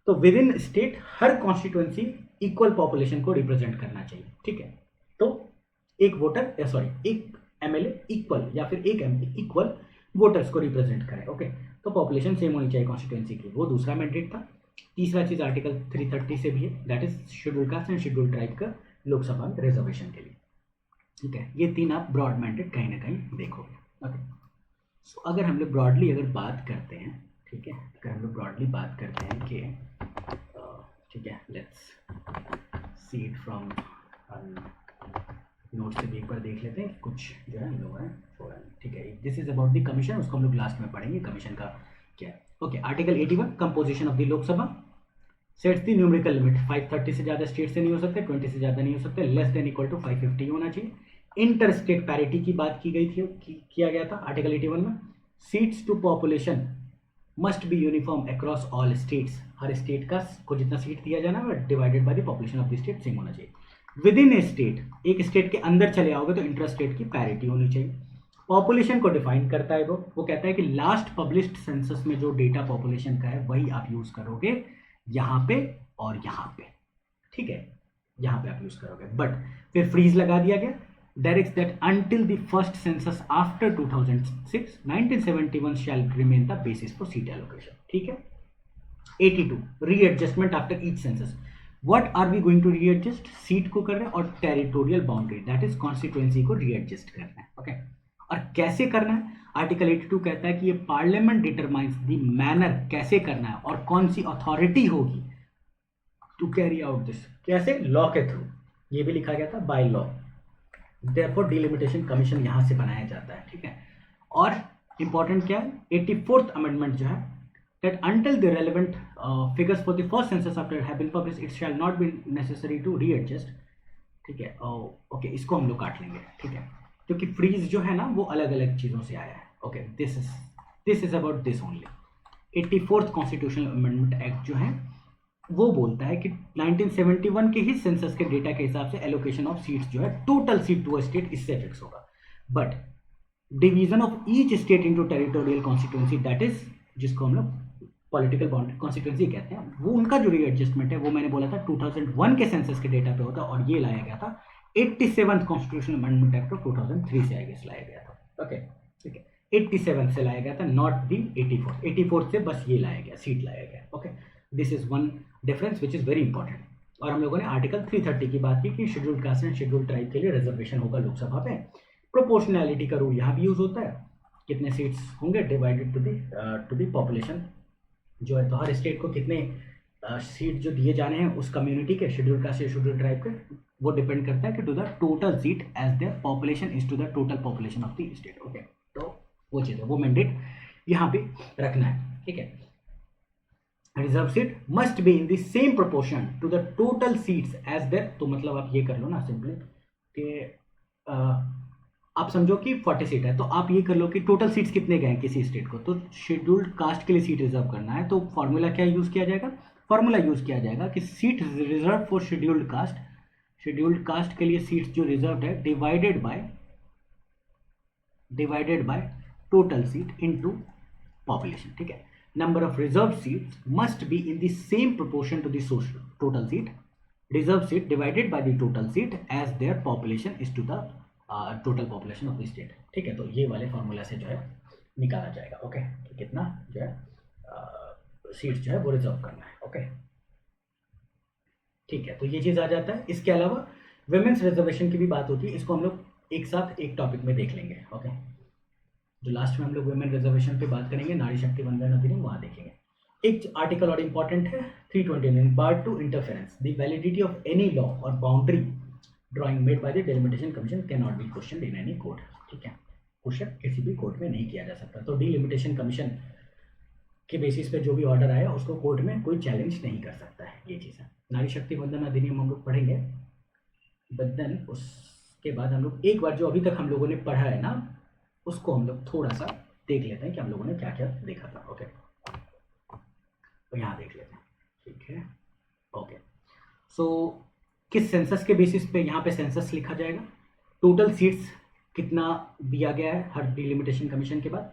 तो with in state her constituency equal population को रिप्रेजेंट करना चाहिए, ठीक है। तो एक वोटर सॉरी एक एमएलए इक्वल या फिर एक एमपी इक्वल वोटर्स को रिप्रेजेंट करे, ओके। तो पॉपुलेशन सेम होनी चाहिए कॉन्स्टिट्यूएंसी की, वो दूसरा मैंडेट था। तीसरा चीज आर्टिकल 330 से भी है, that is scheduled caste and scheduled tribe का लोकसभा में रिजर्वेशन के लिए, ठीक है। ये तीन आप ब्रॉड मैंडेट कहीं ना कहीं देखोगे, ओके। सो अगर हम लोग ब्रॉडली अगर बात करते हैं, ठीक है, अगर हम लोग ब्रॉडली बात करते हैं कि ठीक है, let's see it from note से भी एक बार देख लेते हैं कि कुछ जो है हम लोग हैं छोड़ा, ठीक है। This is about the commission, उसको हम लोग लास्ट में पढ़ेंगे कमीशन का क्या है, okay. Article 81 composition of the Lok Sabha sets the numerical limit, 530 से ज़्यादा स्टेट से नहीं हो सकते, 20 से ज़्यादा नहीं हो सकते, लेस देन इक्वल टू 550 होना चाहिए। इंटर स्टेट पैरिटी की बात की गई थी, किया गया था आर्टिकल 81 में। Seats to population must be uniform across all states, हर स्टेट का को जितना सीट दिया जाना है divided by the population of the state same होना चाहिए। विद इन ए स्टेट, एक स्टेट के अंदर चले आओगे तो इंटर स्टेट की पैरिटी होनी चाहिए। पॉपुलेशन को डिफाइन करता है वो कहता है कि लास्ट पब्लिश्ड सेंसस में जो डेटा पॉपुलेशन का है वही आप यूज करोगे यहाँ पे और यहाँ पे, ठीक है, यहाँ पे आप यूज करोगे। बट फिर फ्रीज लगा दिया गया, directs that until the first census after 2006 1971 shall remain the basis for seat allocation, ठीक है। 82 readjustment after each census, what are we going to readjust? Seat को कर रहे हैं और territorial boundary that is constituency को रीएडजस्ट करना है, ओके। और कैसे करना है? आर्टिकल 82 कहता है कि ये पार्लियामेंट डिटरमाइंस द मैनर, कैसे करना है और कौन सी अथॉरिटी होगी टू कैरी आउट दिस, कैसे? लॉ के थ्रू, ये भी लिखा गया था by law. Therefore delimitation commission यहां से बनाया जाता है, ठीक है। और इंपॉर्टेंट क्या है, 84th अमेंडमेंट जो है, that until the relevant figures for the first census after have been published it shall not be necessary to readjust, ठीक है। ओके, इसको हम लोग काट लेंगे, ठीक है, क्योंकि फ्रीज जो है ना वो अलग अलग चीजों से आया है, okay. This is about this only. 84th constitutional amendment act जो है वो बोलता है कि 1971 के ही सेंसस के डेटा के हिसाब से एलोकेशन ऑफ सीट्स जो है total seat to a state इससे फिक्स होगा। But division of each state into territorial constituency, that is जिसको हम लोग पॉलिटिकल बाउंड्री कॉन्स्टिट्यूएंसी कहते हैं, वो उनका जो रीएडजस्टमेंट है वो मैंने बोला था 2001 के सेंसस के डेटा पे होता, और ये लाया गया था 87th constitutional amendment act of 2003 से आई गेस लाया गया था, ओके, ठीक है। 87 से लाया गया था, नॉट दी 84 से बस ये लाया गया, सीट लाया गया, okay. This is one difference which is very important. और हम लोगों ने आर्टिकल 330 की बात की कि scheduled caste and scheduled tribe के लिए रिजर्वेशन होगा लोकसभा पे। प्रोपोर्शनैलिटी का रूल यहाँ भी यूज होता है, कितने सीट्स होंगे डिवाइडेड टू दी पॉपुलेशन जो है, तो हर स्टेट को कितने सीट जो दिए जाने हैं उस कम्युनिटी के, शेड्यूल्ड कास्ट या शेड्यूल्ड ट्राइब के, वो डिपेंड करता है कि to the total seat as their population is to the total population of the state, okay. तो वो चीज़ है, वो मैंडेट यहाँ पे रखना है, ठीक है। Reserve seat must be in the same proportion to the total seats as their, तो मतलब आप ये कर लो ना सिंपली कि आप समझो कि 40 सीट है, तो आप ये कर लो कि टोटल सीट्स कितने गए हैं किसी स्टेट को, तो शेड्यूल्ड कास्ट के लिए सीट रिजर्व करना है, तो फॉर्मूला क्या यूज किया जाएगा? फॉर्मूला यूज किया जाएगा कि seat reserve for scheduled caste के लिए सीट्स जो रिजर्व है divided by total seat into population, ठीक है। Number of reserve seats must be in the same proportion to the total seat, reserve seat divided by the total seat as their population is to the total population of the state, ठीक है। तो ये वाले formula से जो है निकाला जाएगा, ओके, कि कितना जो है सीट्स जो है वो रिजर्व करना है, ओके, ठीक है। तो ये चीज़ आ जाता है। इसके अलावा वुमेन्स रिजर्वेशन की भी बात होती है, इसको हम लोग एक साथ एक टॉपिक में देख लेंगे, ओके। जो लास्ट में हम लोग वुमेन रिजर्वेशन पे बात करेंगे, नारी शक्ति वंदन अधिनियम, वहाँ देखेंगे। एक आर्टिकल और इंपॉर्टेंट है 329, bar to interference the validity of any law और boundary drawing made by the delimitation commission can not be question in any court, ठीक है। क्वेश्चन किसी भी कोर्ट में नहीं किया जा सकता। तो डिलिमिटेशन कमीशन के बेसिस पे जो भी ऑर्डर आया उसको कोर्ट में कोई चैलेंज नहीं कर सकता है, ये चीज़ है। नारी शक्ति वंदन अधिनियम हम लोग पढ़ेंगे, बट देन उसके बाद हम लोग एक बार जो अभी तक हम लोगों ने पढ़ा है ना, उसको हम लोग थोड़ा सा देख लेते हैं कि हम लोगों ने क्या क्या देखा था, ओके। तो यहाँ देख लेते हैं, ठीक है, ओके। सो किस सेंसस के बेसिस पे यहाँ पे सेंसस लिखा जाएगा, टोटल सीट्स कितना दिया गया है हर डिलिमिटेशन कमीशन के बाद,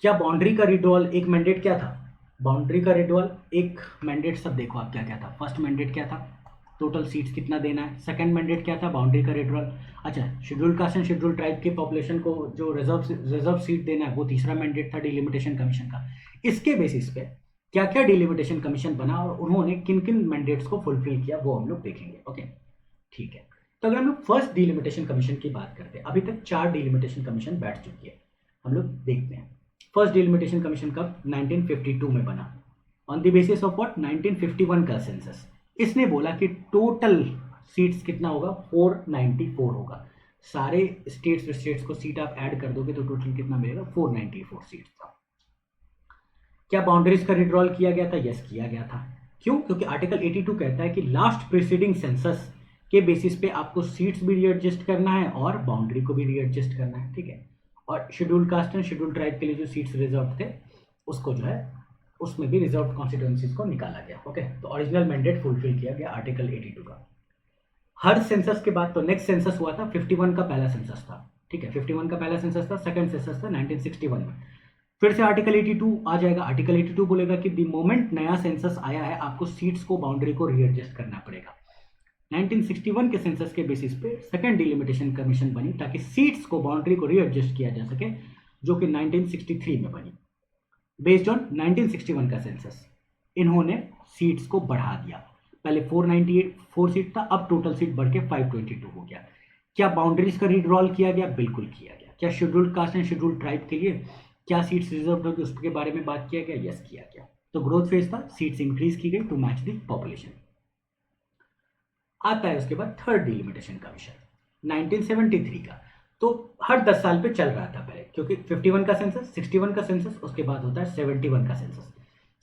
क्या बाउंड्री का रिड्रॉल एक मैंडेट क्या था, बाउंड्री का रिड्रॉल एक मैंडेट, सब देखो आप क्या क्या था। फर्स्ट मैंडेट क्या था, टोटल सीट्स कितना देना है। सेकंड मैंडेट क्या था, बाउंड्री का रिड्रॉल। अच्छा, schedule caste and schedule tribe के पॉपुलेशन को जो रिजर्व सीट देना है, वो तीसरा मैंडेट था डिलिमिटेशन कमीशन का। इसके बेसिस पे क्या क्या डिलिमिटेशन कमीशन बना और उन्होंने किन किन मैंडेट्स को फुलफिल किया, वो हम लोग देखेंगे, ओके, ठीक है। तो अगर हम लोग फर्स्ट डिलिमिटेशन कमीशन की बात करते हैं, अभी तक 4 डिलिमिटेशन कमीशन बैठ चुकी है, हम लोग देखते हैं। फर्स्ट डिलिमिटेशन कमीशन कब 1952 में बना, on the basis of what 1951 का सेंसस। इसने बोला कि टोटल सीट्स कितना होगा 494 होगा। सारे स्टेट्स को सीट आप ऐड कर दोगे तो टोटल कितना मिलेगा 494 सीट्स था। क्या बाउंड्रीज का रिड्रॉल किया गया था, यस किया गया था। क्यों, क्योंकि आर्टिकल 82 कहता है कि लास्ट प्रीसीडिंग सेंसस के बेसिस पे आपको सीट्स भी रीएडजस्ट करना है और बाउंड्री को भी रीएडजस्ट करना है, ठीक है। और schedule caste and schedule tribe के लिए जो सीट्स रिजर्व थे उसको जो है उसमें भी रिजर्व कॉन्स्टिट्यूएंसीज को निकाला गया, ओके। तो ओरिजिनल मैंडेट फुलफिल किया गया आर्टिकल 82 का। हर सेंसस के बाद तो नेक्स्ट सेंसस हुआ था 51 का पहला सेंसस था, ठीक है। 51 का पहला सेंसस था, सेकंड सेंसस था 1961 में। फिर से आर्टिकल 82 आ जाएगा। आर्टिकल 82 बोलेगा कि द मोमेंट नया सेंसस आया है आपको सीट्स को बाउंड्री को रीएडजस्ट करना पड़ेगा। 1961 के सेंसस के बेसिस पे सेकंड डिलिमिटेशन कमीशन बनी ताकि सीट्स को बाउंड्री को रीएडजस्ट किया जा सके, जो कि 1963 में बनी। बेस्ड ऑन 1961 का सेंसस इन्होंने सीट्स को बढ़ा दिया। पहले 494 सीट था, अब टोटल सीट बढ़ के 522 हो गया। क्या बाउंड्रीज का रिड्रॉल किया गया, बिल्कुल किया गया। क्या scheduled caste and scheduled tribe के लिए क्या सीट्स रिजर्व होगी उसके बारे में बात किया गया, यस किया गया। तो ग्रोथ फेज था, सीट्स इंक्रीज की गई टू मैच द पॉपुलेशन। आता है उसके बाद थर्ड डिलिमिटेशन कमीशन 1973 का। तो हर 10 साल पे चल रहा था पहले, क्योंकि 51 का सेंसस, 61 का सेंसस, उसके बाद होता है 71 का सेंसस।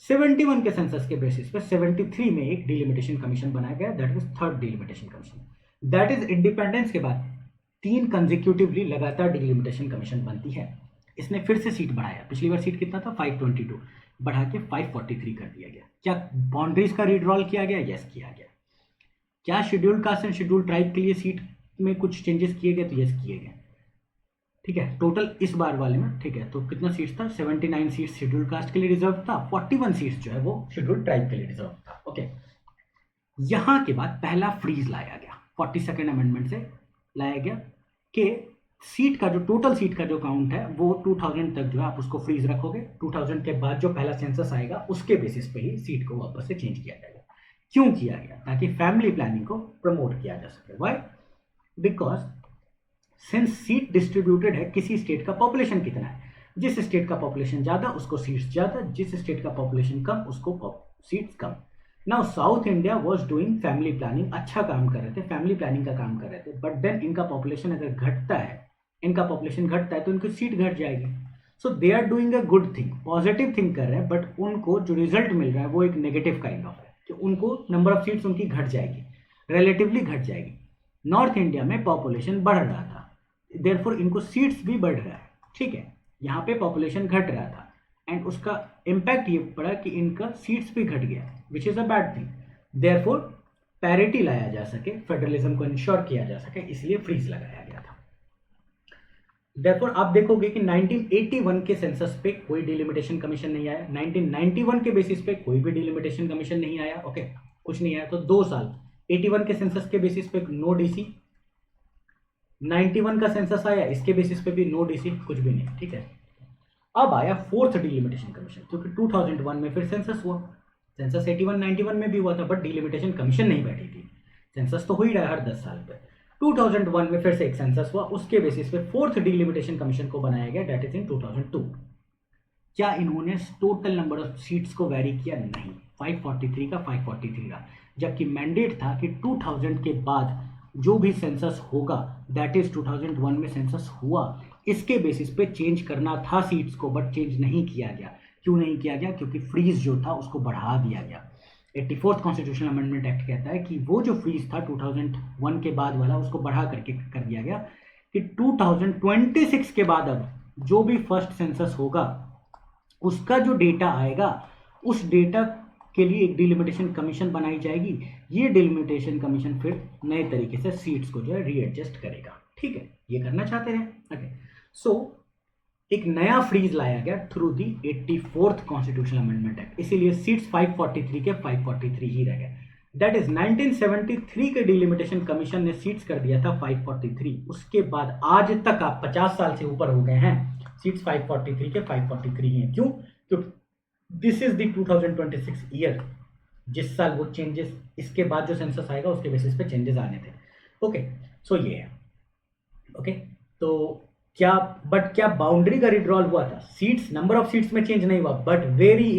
71 के सेंसस के बेसिस पे 73 में एक डिलिमिटेशन कमीशन बनाया गया, that is third delimitation commission. That is independence के बाद 3 कंसेक्यूटिवली लगातार डिलिमिटेशन कमीशन बनती है। इसने फिर से सीट बढ़ाया, पिछली बार सीट कितना था 522, बढ़ा के 543 कर दिया गया। क्या बाउंड्रीज का रिड्रॉल किया गया, यस किया गया। क्या scheduled caste and scheduled tribe के लिए सीट में कुछ चेंजेस किए गए, तो यस किए गए, ठीक है। टोटल इस बार वाले में, ठीक है, तो कितना सीट्स था 79 सीट्स शेड्यूल्ड कास्ट के लिए रिजर्व था, 41 सीट्स जो है वो शेड्यूल्ड ट्राइब के लिए रिजर्व था, ओके। यहां के बाद पहला फ्रीज लाया गया 42nd अमेंडमेंट से लाया गया कि सीट का जो टोटल सीट का जो काउंट है वो 2000 तक जो है आप उसको फ्रीज रखोगे। 2000 के बाद जो पहला सेंसस आएगा उसके बेसिस पे ही सीट को वापस से चेंज किया जाएगा। क्यों किया गया, ताकि फैमिली प्लानिंग को प्रमोट किया जा सके। Why, because since seat distributed है, किसी स्टेट का पॉपुलेशन कितना है, जिस स्टेट का पॉपुलेशन ज्यादा उसको सीट्स ज्यादा, जिस स्टेट का पॉपुलेशन कम उसको seats come. Now south India was doing family planning, अच्छा काम कर रहे थे, फैमिली प्लानिंग का काम कर रहे थे, बट देन इनका पॉपुलेशन अगर घटता है, तो इनकी सीट घट जाएगी। So they are doing a good thing, positive thing कर रहे हैं, बट उनको जो रिजल्ट मिल रहा है वो एक नेगेटिव काइंड ऑफ है कि उनको नंबर ऑफ सीट्स उनकी घट जाएगी, रिलेटिवली घट जाएगी। नॉर्थ इंडिया में पॉपुलेशन बढ़ रहा था, देयरफॉर इनको सीट्स भी बढ़ रहा है, ठीक है। यहाँ पे पॉपुलेशन घट रहा था एंड उसका इम्पैक्ट ये पड़ा कि इनका सीट्स भी घट गया, which is a bad thing. Therefore parity लाया जा सके, फेडरलिज्म को इंश्योर किया जा सके, इसलिए फ्रीज लगाया गया था। देयरफॉर आप देखोगे कि 1981 के सेंसस पे कोई डिलिमिटेशन कमीशन नहीं आया, 1991 के बेसिस पे कोई भी डिलिमिटेशन कमीशन नहीं आया, ओके कुछ नहीं आया। तो 2 साल 81 के सेंसस के बेसिस पे नो डीसी, 91 का सेंसस आया इसके बेसिस पे भी नो डीसी, कुछ भी नहीं, ठीक है। अब आया फोर्थ डिलिमिटेशन कमीशन, क्योंकि 2001 में फिर सेंसस हुआ, सेंसस 81 91 में भी हुआ था बट डिलिमिटेशन कमीशन नहीं बैठी थी, सेंसस तो हो ही रहा है हर 10 साल पे। 2001 में फिर से एक सेंसस हुआ, उसके बेसिस पे फोर्थ डिलिमिटेशन कमीशन को बनाया गया, दैट इज इन 2002। क्या इन्होंने टोटल नंबर ऑफ सीट्स को वैरी किया? नहीं, 543 का 543 रहा, जबकि मैंडेट था कि 2000 के बाद जो भी सेंसस होगा, दैट इज 2001 में सेंसस हुआ, इसके बेसिस पे चेंज करना था सीट्स को, बट चेंज नहीं किया गया। क्यों नहीं किया गया? क्योंकि फ्रीज जो था उसको बढ़ा दिया गया। 84th कॉन्स्टिट्यूशनल अमेंडमेंट एक्ट कहता है कि वो जो फ्रीज था 2001 के बाद वाला, उसको बढ़ा करके कर दिया गया कि 2026 के बाद अब जो भी फर्स्ट सेंसस होगा उसका जो डेटा आएगा, उस डेटा के लिए एक डिलिमिटेशन कमीशन बनाई जाएगी। ये डिलिमिटेशन कमीशन फिर नए तरीके से सीट्स को जो है रीएडजस्ट करेगा, ठीक है, ये करना चाहते हैं। ओके, सो एक नया फ्रीज लाया गया through the 84th constitutional amendment act, इसीलिए सीट्स 543 के 543 ही रह गए। दैट इज 1973 के डिलिमिटेशन कमीशन ने सीट्स कर दिया था 543, उसके बाद आज तक आप 50 साल से ऊपर हो गए हैं, सीट्स 543 के 543 ही हैं। क्यों? क्योंकि दिस इज द 2026 ईयर, जिस साल वो चेंजेस, इसके बाद जो सेंसस आएगा उसके बेसिस पे चेंजेस आने थे। ओके, सो ये है। ओके, तो क्या बाउंड्री का रिड्रॉल हुआ था? सीट्स, नंबर ऑफ सीट्स में चेंज नहीं हुआ, but very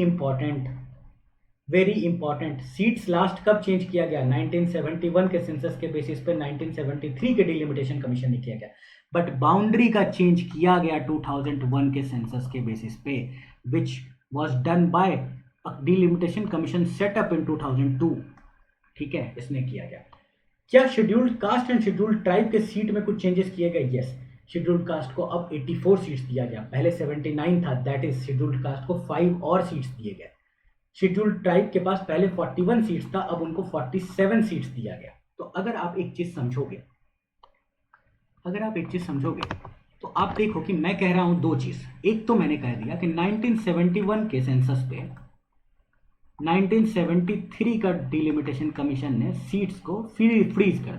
important seats last कब चेंज किया गया? 1971 के सेंसस के बेसिस पे 1973 के डिलिमिटेशन कमीशन ने किया गया, बट बाउंड्री का चेंज किया गया 2001 के सेंसस के बेसिस पे, which was done by delimitation commission setup in 2002, ठीक है, इसने किया गया। क्या scheduled caste and scheduled tribe के सीट में कुछ चेंजेस किए गए? यस, शेड्यूल्ड कास्ट को अब 84 सीट्स दिया गया, पहले 79 था, दैट इज शेड्यूल्ड कास्ट को 5 और सीट्स दिए गए। शेड्यूल्ड ट्राइब के पास पहले 41 सीट्स था, अब उनको 47 सीट्स दिया गया। तो अगर आप एक चीज समझोगे, तो आप देखो कि मैं कह रहा हूं दो चीज। एक तो मैंने कह दिया कि 1971 के सेंसस पे 1973 का डिलिमिटेशन कमीशन ने सीट्स को फ्रीज कर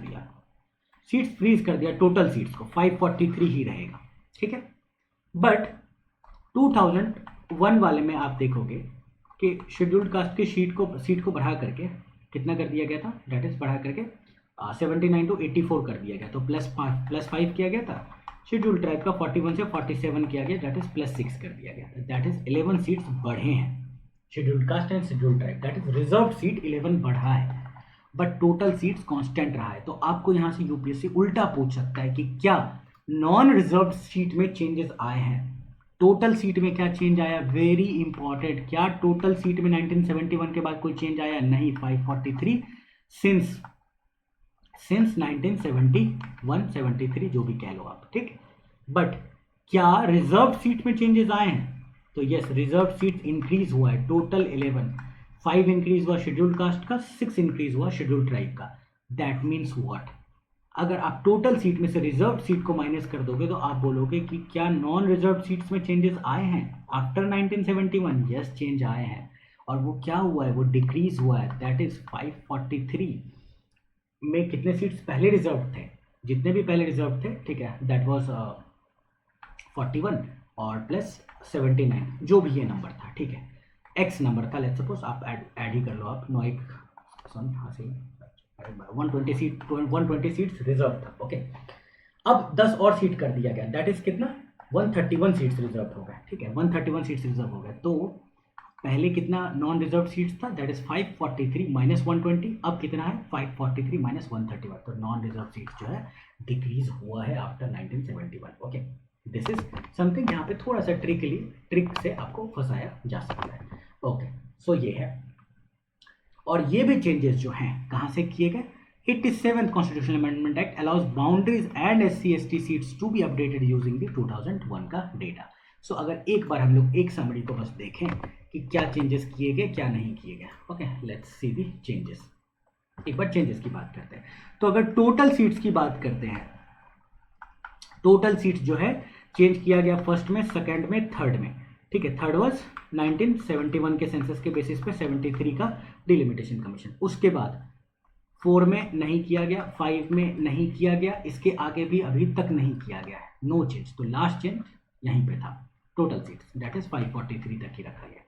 दिया, टोटल सीट्स को 543 ही रहेगा, ठीक है। बट 2001 वाले में आप देखोगे कि शेड्यूल्ड कास्ट की सीट को बढ़ा करके कितना कर दिया गया था? दैट इज बढ़ा करके 79 टू 84 कर दिया गया, तो +5 किया गया था। शेड्यूल्ड ट्राइब का 41 से 47 किया गया, दैट इज +6 कर दिया गया, दैट इज 11 सीट्स बढ़े हैं। Scheduled caste and scheduled tribe, that is reserved seat 11 बढ़ा है, बट टोटल सीट्स कांस्टेंट रहा है। तो आपको यहां से यूपीएससी उल्टा पूछ सकता है कि क्या नॉन रिजर्व्ड सीट में चेंजेस आए हैं? टोटल सीट में क्या चेंज आया? वेरी इंपॉर्टेंट, क्या टोटल सीट में 1971 के बाद कोई चेंज आया? नहीं, 543 सिंस 1971 73 जो भी कह लो आप, ठीक। बट क्या रिजर्व सीट में चेंजेस आए हैं? तो यस, रिजर्व सीट इंक्रीज हुआ है, टोटल 11, 5 इंक्रीज हुआ शेड्यूल्ड कास्ट का, 6 इंक्रीज हुआ शेड्यूल्ड ट्राइब का। That means what? अगर आप टोटल सीट में से रिजर्व सीट को माइनस कर दोगे तो आप बोलोगे कि क्या नॉन रिजर्व सीट्स में चेंजेस आए हैं आफ्टर 1971? यस, चेंज आए हैं, और वो क्या हुआ है? वो डिक्रीज हुआ है, दैट इज 543 में कितने सीट्स पहले रिजर्व थे, जितने भी पहले रिजर्व थे, ठीक है, दैट वाज 41 और प्लस 79, जो भी ये नंबर था, ठीक है, एक्स नंबर था, लेट्स सपोज आप ऐड ही कर लो आप, 9 1 हाँ सही 120 सीट्स रिजर्व था, ओके। अब 10 और सीट कर दिया गया, दैट इज कितना? 131 सीट्स रिजर्व हो गए, ठीक है, 131 सीट्स रिजर्व हो गए। तो पहले कितना नॉन रिजर्व सीट्स था? दैट इज 543 माइनस 120, अब कितना है? 543 माइनस 131, तो नॉन रिजर्व सीट्स जो है डिक्रीज हुआ है after 1971, okay. This is something यहाँ पे थोड़ा सा ट्रिक से आपको फंसाया जा सकता है, ओके। सो ये है, और ये भी चेंजेस जो हैं कहाँ से किए गए? 87th constitutional amendment act allows boundaries and SC/ST seats to be updated using the 2001 का डेटा। सो अगर एक बार हम लोग एक समरी को बस देखें कि क्या चेंजेस किए गए, क्या नहीं किए गए, okay, let's see the changes. एक बार चेंजेस की बात करते हैं, तो अगर टोटल सीट्स की बात करते हैं, टोटल सीट्स जो है चेंज किया गया फर्स्ट में, सेकंड में, थर्ड में, ठीक है। थर्ड वाज 1971 के सेंसस के बेसिस पे 73 का डिलिमिटेशन कमीशन। उसके बाद 4 में नहीं किया गया, 5 में नहीं किया गया, इसके आगे भी अभी तक नहीं किया गया है, नो चेंज। तो लास्ट चेंज यहीं पे था, टोटल सीट्स दैट इज 543 तक ही रखा गया।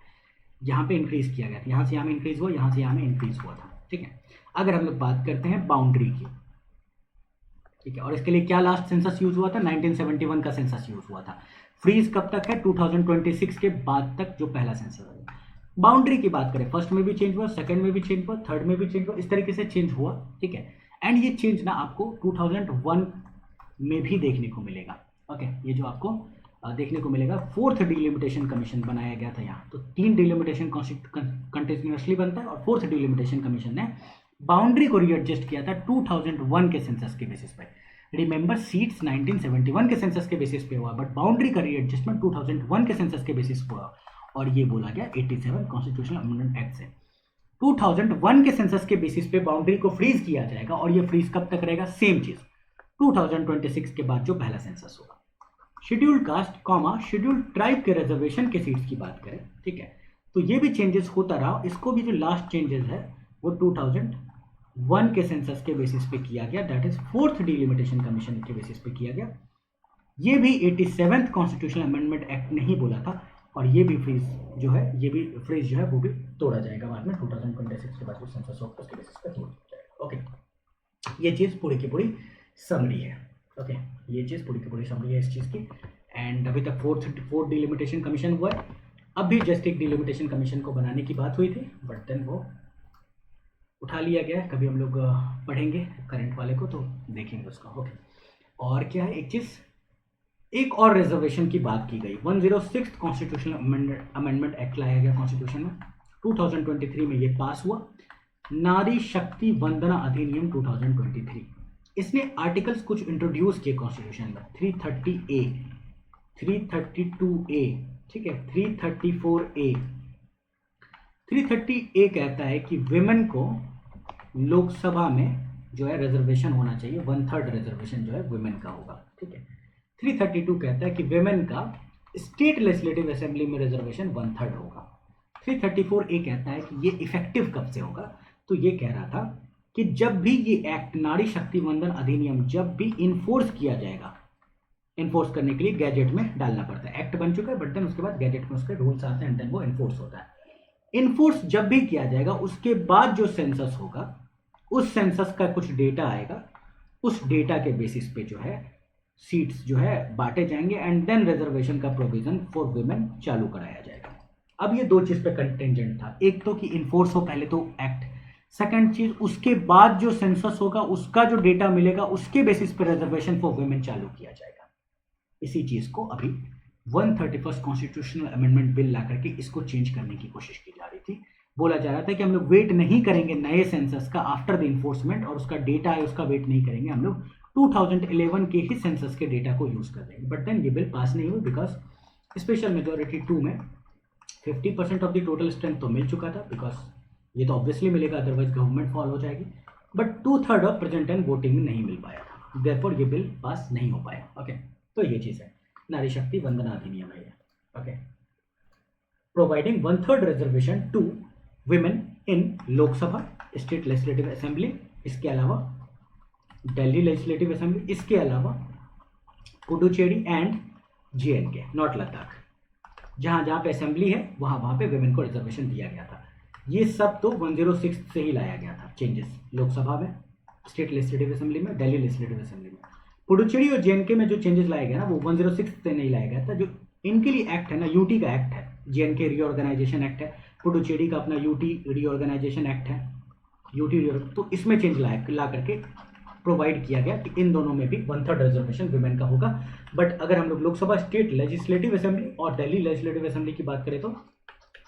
यहाँ पे इंक्रीज किया गया था, यहाँ से यहाँ में इंक्रीज हुआ, यहाँ से यहाँ में इंक्रीज हुआ था, ठीक है। अगर हम लोग बात करते हैं बाउंड्री की, ठीक है, और इसके लिए क्या लास्ट सेंसस यूज हुआ था, 1971 का सेंसस यूज हुआ था। फ्रीज कब तक है, 2026 के बाद तक जो पहला सेंसस है। बाउंड्री की बात करें, फर्स्ट में भी चेंज हुआ, सेकंड में भी चेंज हुआ, थर्ड में भी चेंज हुआ, इस तरीके से चेंज हुआ, ठीक है। एंड ये चेंज ना आपको 2001 में भी देखने को मिलेगा, ओके। ये जो आपको देखने को मिलेगा, फोर्थ डिलिमिटेशन कमीशन बनाया गया था यहाँ। तो 3 डिलिमिटेशन कंटिन्यूसली बनता है और फोर्थ डिलिमिटेशन कमीशन ने बाउंड्री को रीएडजस्ट किया था 2001 के सेंसस के बेसिस पे। रिमेंबर सीट्स 1971 के सेंसस के बेसिस पे हुआ, बट बाउंड्री का रीएडजस्टमेंट 2001 के सेंसस के बेसिस पे हुआ, और ये बोला गया 87 कॉन्स्टिट्यूशनल अमेंडमेंट एक्ट से। 2001 के सेंसस के बेसिस पे बाउंड्री को फ्रीज किया जाएगा, और ये फ्रीज कब तक रहेगा, सेम चीज 2026 के बाद जो पहला सेंसस होगा। Scheduled caste comma scheduled tribe के रिजर्वेशन के सीट्स की बात करें, ठीक है, तो ये भी चेंजेस होता रहा। इसको भी जो लास्ट चेंजेस है वो 2001 के सेंसस के बेसिस पे किया गया, that is fourth delimitation commission के बेसिस पे किया गया। ये भी 87th कॉन्स्टिट्यूशनल अमेंडमेंट एक्ट ने ही बोला था, और ये भी फ्रीज जो है, ये भी फ्रीज जो है वो भी तोड़ा जाएगा बाद में 2026 के बाद जो सेंसस होगा उसके बेसिस पे तोड़ जाएगा, ओके। ये चीज़ पूरी की पूरी समरी है, ओके। ये चीज़ पूरी की पूरी समरी है इस चीज़ की। एंड अभी तक फोर्थ डिलिमिटेशन कमीशन हुआ है, अब भी जस्ट एक डिलिमिटेशन कमीशन को बनाने की बात हुई थी, बट देन वो उठा लिया गया है। कभी हम लोग पढ़ेंगे करंट वाले को तो देखेंगे उसका, ओके। और क्या है, एक चीज़, एक और रिजर्वेशन की बात की गई। 106 कॉन्स्टिट्यूशनल अमेंडमेंट एक्ट लाया गया कॉन्स्टिट्यूशन में, 2023 में ये पास हुआ, नारी शक्ति वंदना अधिनियम 2023। इसने आर्टिकल्स कुछ इंट्रोड्यूस किए कॉन्स्टिट्यूशन में, 330A, 332A, ठीक है, 334A। 330A कहता है कि विमेन को लोकसभा में जो है रिजर्वेशन होना चाहिए, 1/3 रिजर्वेशन जो है विमेन का होगा, ठीक है। 332 कहता है कि विमेन का स्टेट लेजिस्लेटिव असेंबली में रिजर्वेशन 1/3 होगा। 334A कहता है कि ये इफेक्टिव कब से होगा, तो ये कह रहा था कि जब भी ये एक्ट नारी शक्ति वंदन अधिनियम जब भी इन्फोर्स किया जाएगा, इन्फोर्स करने के लिए गैजेट में डालना पड़ता है, एक्ट बन चुका है बट देन उसके बाद गैजेट में उसके रूल्स आते हैं एंड देन वो इन्फोर्स होता है। इन्फोर्स जब भी किया जाएगा उसके बाद जो सेंसस होगा, उस सेंसस का कुछ डेटा आएगा, उस डेटा के बेसिस पे जो है सीट्स जो है बांटे जाएंगे एंड देन रिजर्वेशन का प्रोविजन फॉर वुमेन चालू कराया जाएगा। अब ये दो चीज पे कंटेंजेंट था, एक तो कि इन्फोर्स हो पहले तो एक्ट, सेकंड चीज उसके बाद जो सेंसस होगा उसका जो डेटा मिलेगा उसके बेसिस पे रिजर्वेशन फॉर वुमेन चालू किया जाएगा। इसी चीज को अभी 131 कॉन्स्टिट्यूशनल अमेंडमेंट बिल ला करके इसको चेंज करने की कोशिश की जा रही थी। बोला जा रहा था कि हम लोग वेट नहीं करेंगे नए सेंसस का आफ्टर द इन्फोर्समेंट, और उसका डेटा है उसका वेट नहीं करेंगे, हम लोग 2011 के ही सेंसस के डेटा को यूज कर देंगे। बट देन ये बिल पास नहीं हुई बिकॉज स्पेशल मेजोरिटी 2 में 50% ऑफ द टोटल स्ट्रेंथ तो मिल चुका था, बिकॉज ये तो ऑब्वियसली मिलेगा अदरवाइज गवर्नमेंट फॉल हो जाएगी, but 2/3 of present and voting में नहीं मिल पाया था, देयरफॉर ये बिल पास नहीं हो पाया, ओके। तो ये चीज़ है, नारी शक्ति वंदना अधिनियम है ये, okay, providing 1/3 reservation to women in Lok Sabha, state legislative assembly, इसके अलावा दिल्ली लेजिस्लेटिव असेंबली, इसके अलावा Puducherry and JNK, not Ladakh, जहाँ जहाँ पे असेंबली है वहाँ पे विमेन को रिजर्वेशन दिया गया था। ये सब तो 106 से ही लाया गया था चेंजेस, लोकसभा में, स्टेट लेजिस्लेटिव असेंबली में, दिल्ली लेजिस्लेटिव असेंबली में। पुडुचेरी और JNK में जो चेंजेस लाया गया ना वो 106 से नहीं लाया गया था। जो इनके लिए एक्ट है ना, UT का एक्ट है, JNK रीऑर्गेनाइजेशन एक्ट है, पुडुचेरी का अपना UT रीऑर्गेनाइजेशन एक्ट है, तो इसमें चेंज ला करके प्रोवाइड किया गया कि इन दोनों में भी 1/3 रिजर्वेशन विमेन का होगा। बट अगर हम लोग लोकसभा, स्टेट लेजिस्लेटिव असेंबली और दिल्ली लेजिस्लेटिव असेंबली की बात करें तो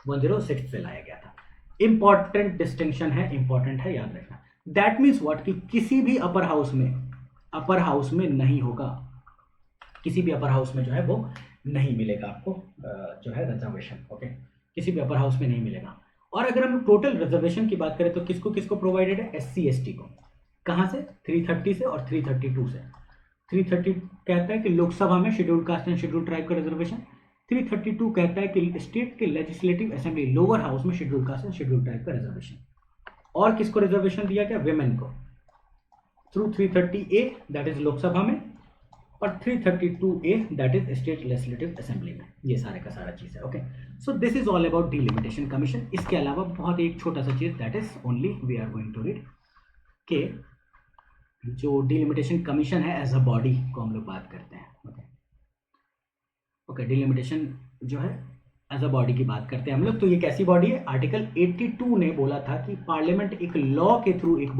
106 से लाया गया था। इंपॉर्टेंट डिस्टिंक्शन है, इंपॉर्टेंट है, याद रखना। दैट मीन्स व्हाट कि किसी भी अपर हाउस में नहीं होगा, किसी भी अपर हाउस में जो है वो नहीं मिलेगा आपको जो है रिजर्वेशन, ओके, किसी भी अपर हाउस में नहीं मिलेगा। और अगर हम टोटल रिजर्वेशन की बात करें तो किसको किसको प्रोवाइडेड है, SC ST को, कहाँ से, 330 से और 332 से। 330 कहता है कि लोकसभा में schedule caste and schedule tribe का रिजर्वेशन। 332 कहता है कि स्टेट के लेजिस्लेटिव असेंबली लोअर हाउस में schedule caste and schedule tribe का रिजर्वेशन। और किसको रिजर्वेशन दिया गया? विमेन को, through 330A that is Lok Sabha में, और 332A that is state legislative assembly में। ये सारे का सारा चीज है। Okay, so this is all about delimitation commission. इसके अलावा बहुत एक छोटा सा चीज that is only we are going to read के जो डिलिमिटेशन कमीशन है एज अ बॉडी को हम लोग बात करते हैं। ओके, डिलिमिटेशन जो है एज अ बॉडी की बात करते हैं हम लोग। तो ये कैसी बॉडी है? आर्टिकल 82 ने बोला था कि पार्लियामेंट एक लॉ के थ्रू एक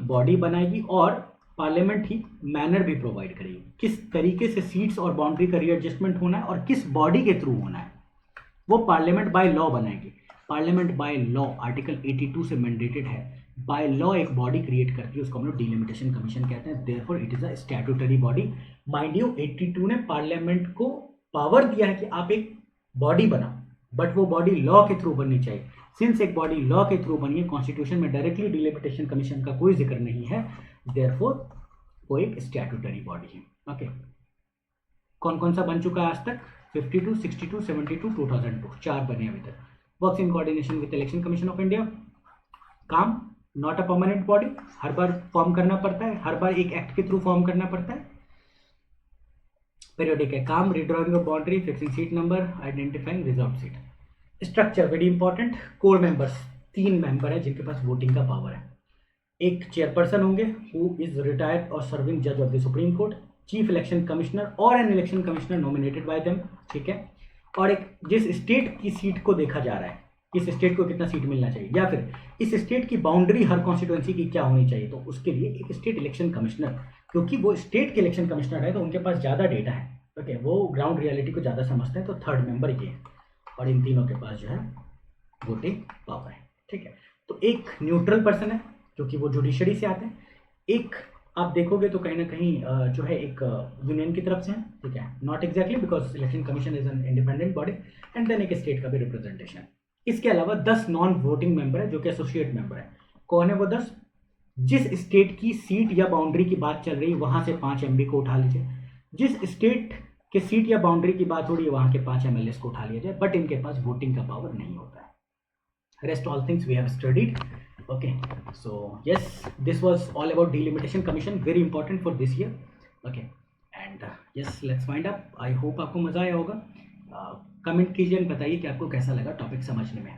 बॉडी बनाएगी और पार्लियामेंट ही मैनर भी प्रोवाइड करेगी, किस तरीके से सीट्स और बाउंड्री का रीएडजस्टमेंट होना है और किस बॉडी के थ्रू होना है, वो पार्लियामेंट बाय लॉ बनाएगी। पार्लियामेंट बाय लॉ आर्टिकल 82 से मैंडेटेड है, बाय लॉ एक बॉडी क्रिएट करती है, उसको हम लोग डिलिमिटेशन कमीशन कहते हैं। Therefore it is a statutory body. Mind you 82 ने पार्लियामेंट को पावर दिया है कि आप एक बॉडी बनाओ, बट वो बॉडी लॉ के थ्रू बननी चाहिए। सिंस एक बॉडी लॉ के थ्रू बनी है, कॉन्स्टिट्यूशन में डायरेक्टली डिलिमिटेशन कमीशन का कोई जिक्र नहीं है, देयरफॉर वो एक स्टैट्यूटरी बॉडी है। ओके, कौन कौन सा बन चुका है आज तक? 52, 62, 72, 2002, 4 बने अभी तक। Works in coordination with election commission of India. काम नॉट अ परमानेंट बॉडी, हर बार फॉर्म करना पड़ता है, हर बार एक एक्ट के थ्रू फॉर्म करना पड़ता है। पीरियोडिक है काम, redrawing of boundary, fixing seat number, identifying reserve seat. Structure very important. Core members 3 member है जिनके पास वोटिंग का पावर है। एक चेयरपर्सन होंगे हु इज रिटायर्ड और सर्विंग जज of the supreme court, chief election commissioner और an election commissioner nominated by them, ठीक है। और एक जिस स्टेट की सीट को देखा जा रहा है, इस स्टेट को कितना सीट मिलना चाहिए, या फिर इस स्टेट की बाउंड्री हर कॉन्स्टिट्यूएंसी की क्या होनी चाहिए, तो उसके लिए एक स्टेट इलेक्शन कमिश्नर, क्योंकि वो स्टेट के इलेक्शन कमिश्नर है तो उनके पास ज़्यादा डेटा है। ओके, वो ग्राउंड रियलिटी को ज़्यादा समझते हैं, तो थर्ड मेंबर ये है। और इन तीनों के पास जो है वोटिंग पावर है, ठीक है। तो एक न्यूट्रल पर्सन है जो कि वो जुडिशरी से आते हैं। एक आप देखोगे तो कहीं ना कहीं जो है एक यूनियन की तरफ से है, ठीक है, not exactly because election commission is an independent body, and then एक स्टेट का भी रिप्रेजेंटेशन। इसके अलावा 10 नॉन वोटिंग मेंबर है जो कि एसोसिएट मेंबर है। कौन है वो 10? जिस स्टेट की सीट या बाउंड्री की बात चल रही है वहां से 5 MB को उठा लीजिए, जिस स्टेट के सीट या बाउंड्री की बात हो रही है वहां के 5 MLAs को उठा लिया जाए, बट इनके पास वोटिंग का पावर नहीं होता है। Rest all things we have studied. Okay, so yes, this was all about delimitation commission, very important for this year. Okay, and yes, let's wind up. I hope आपको मज़ा आया होगा। Comment कीजिए, बताइए कि आपको कैसा लगा टॉपिक समझने में।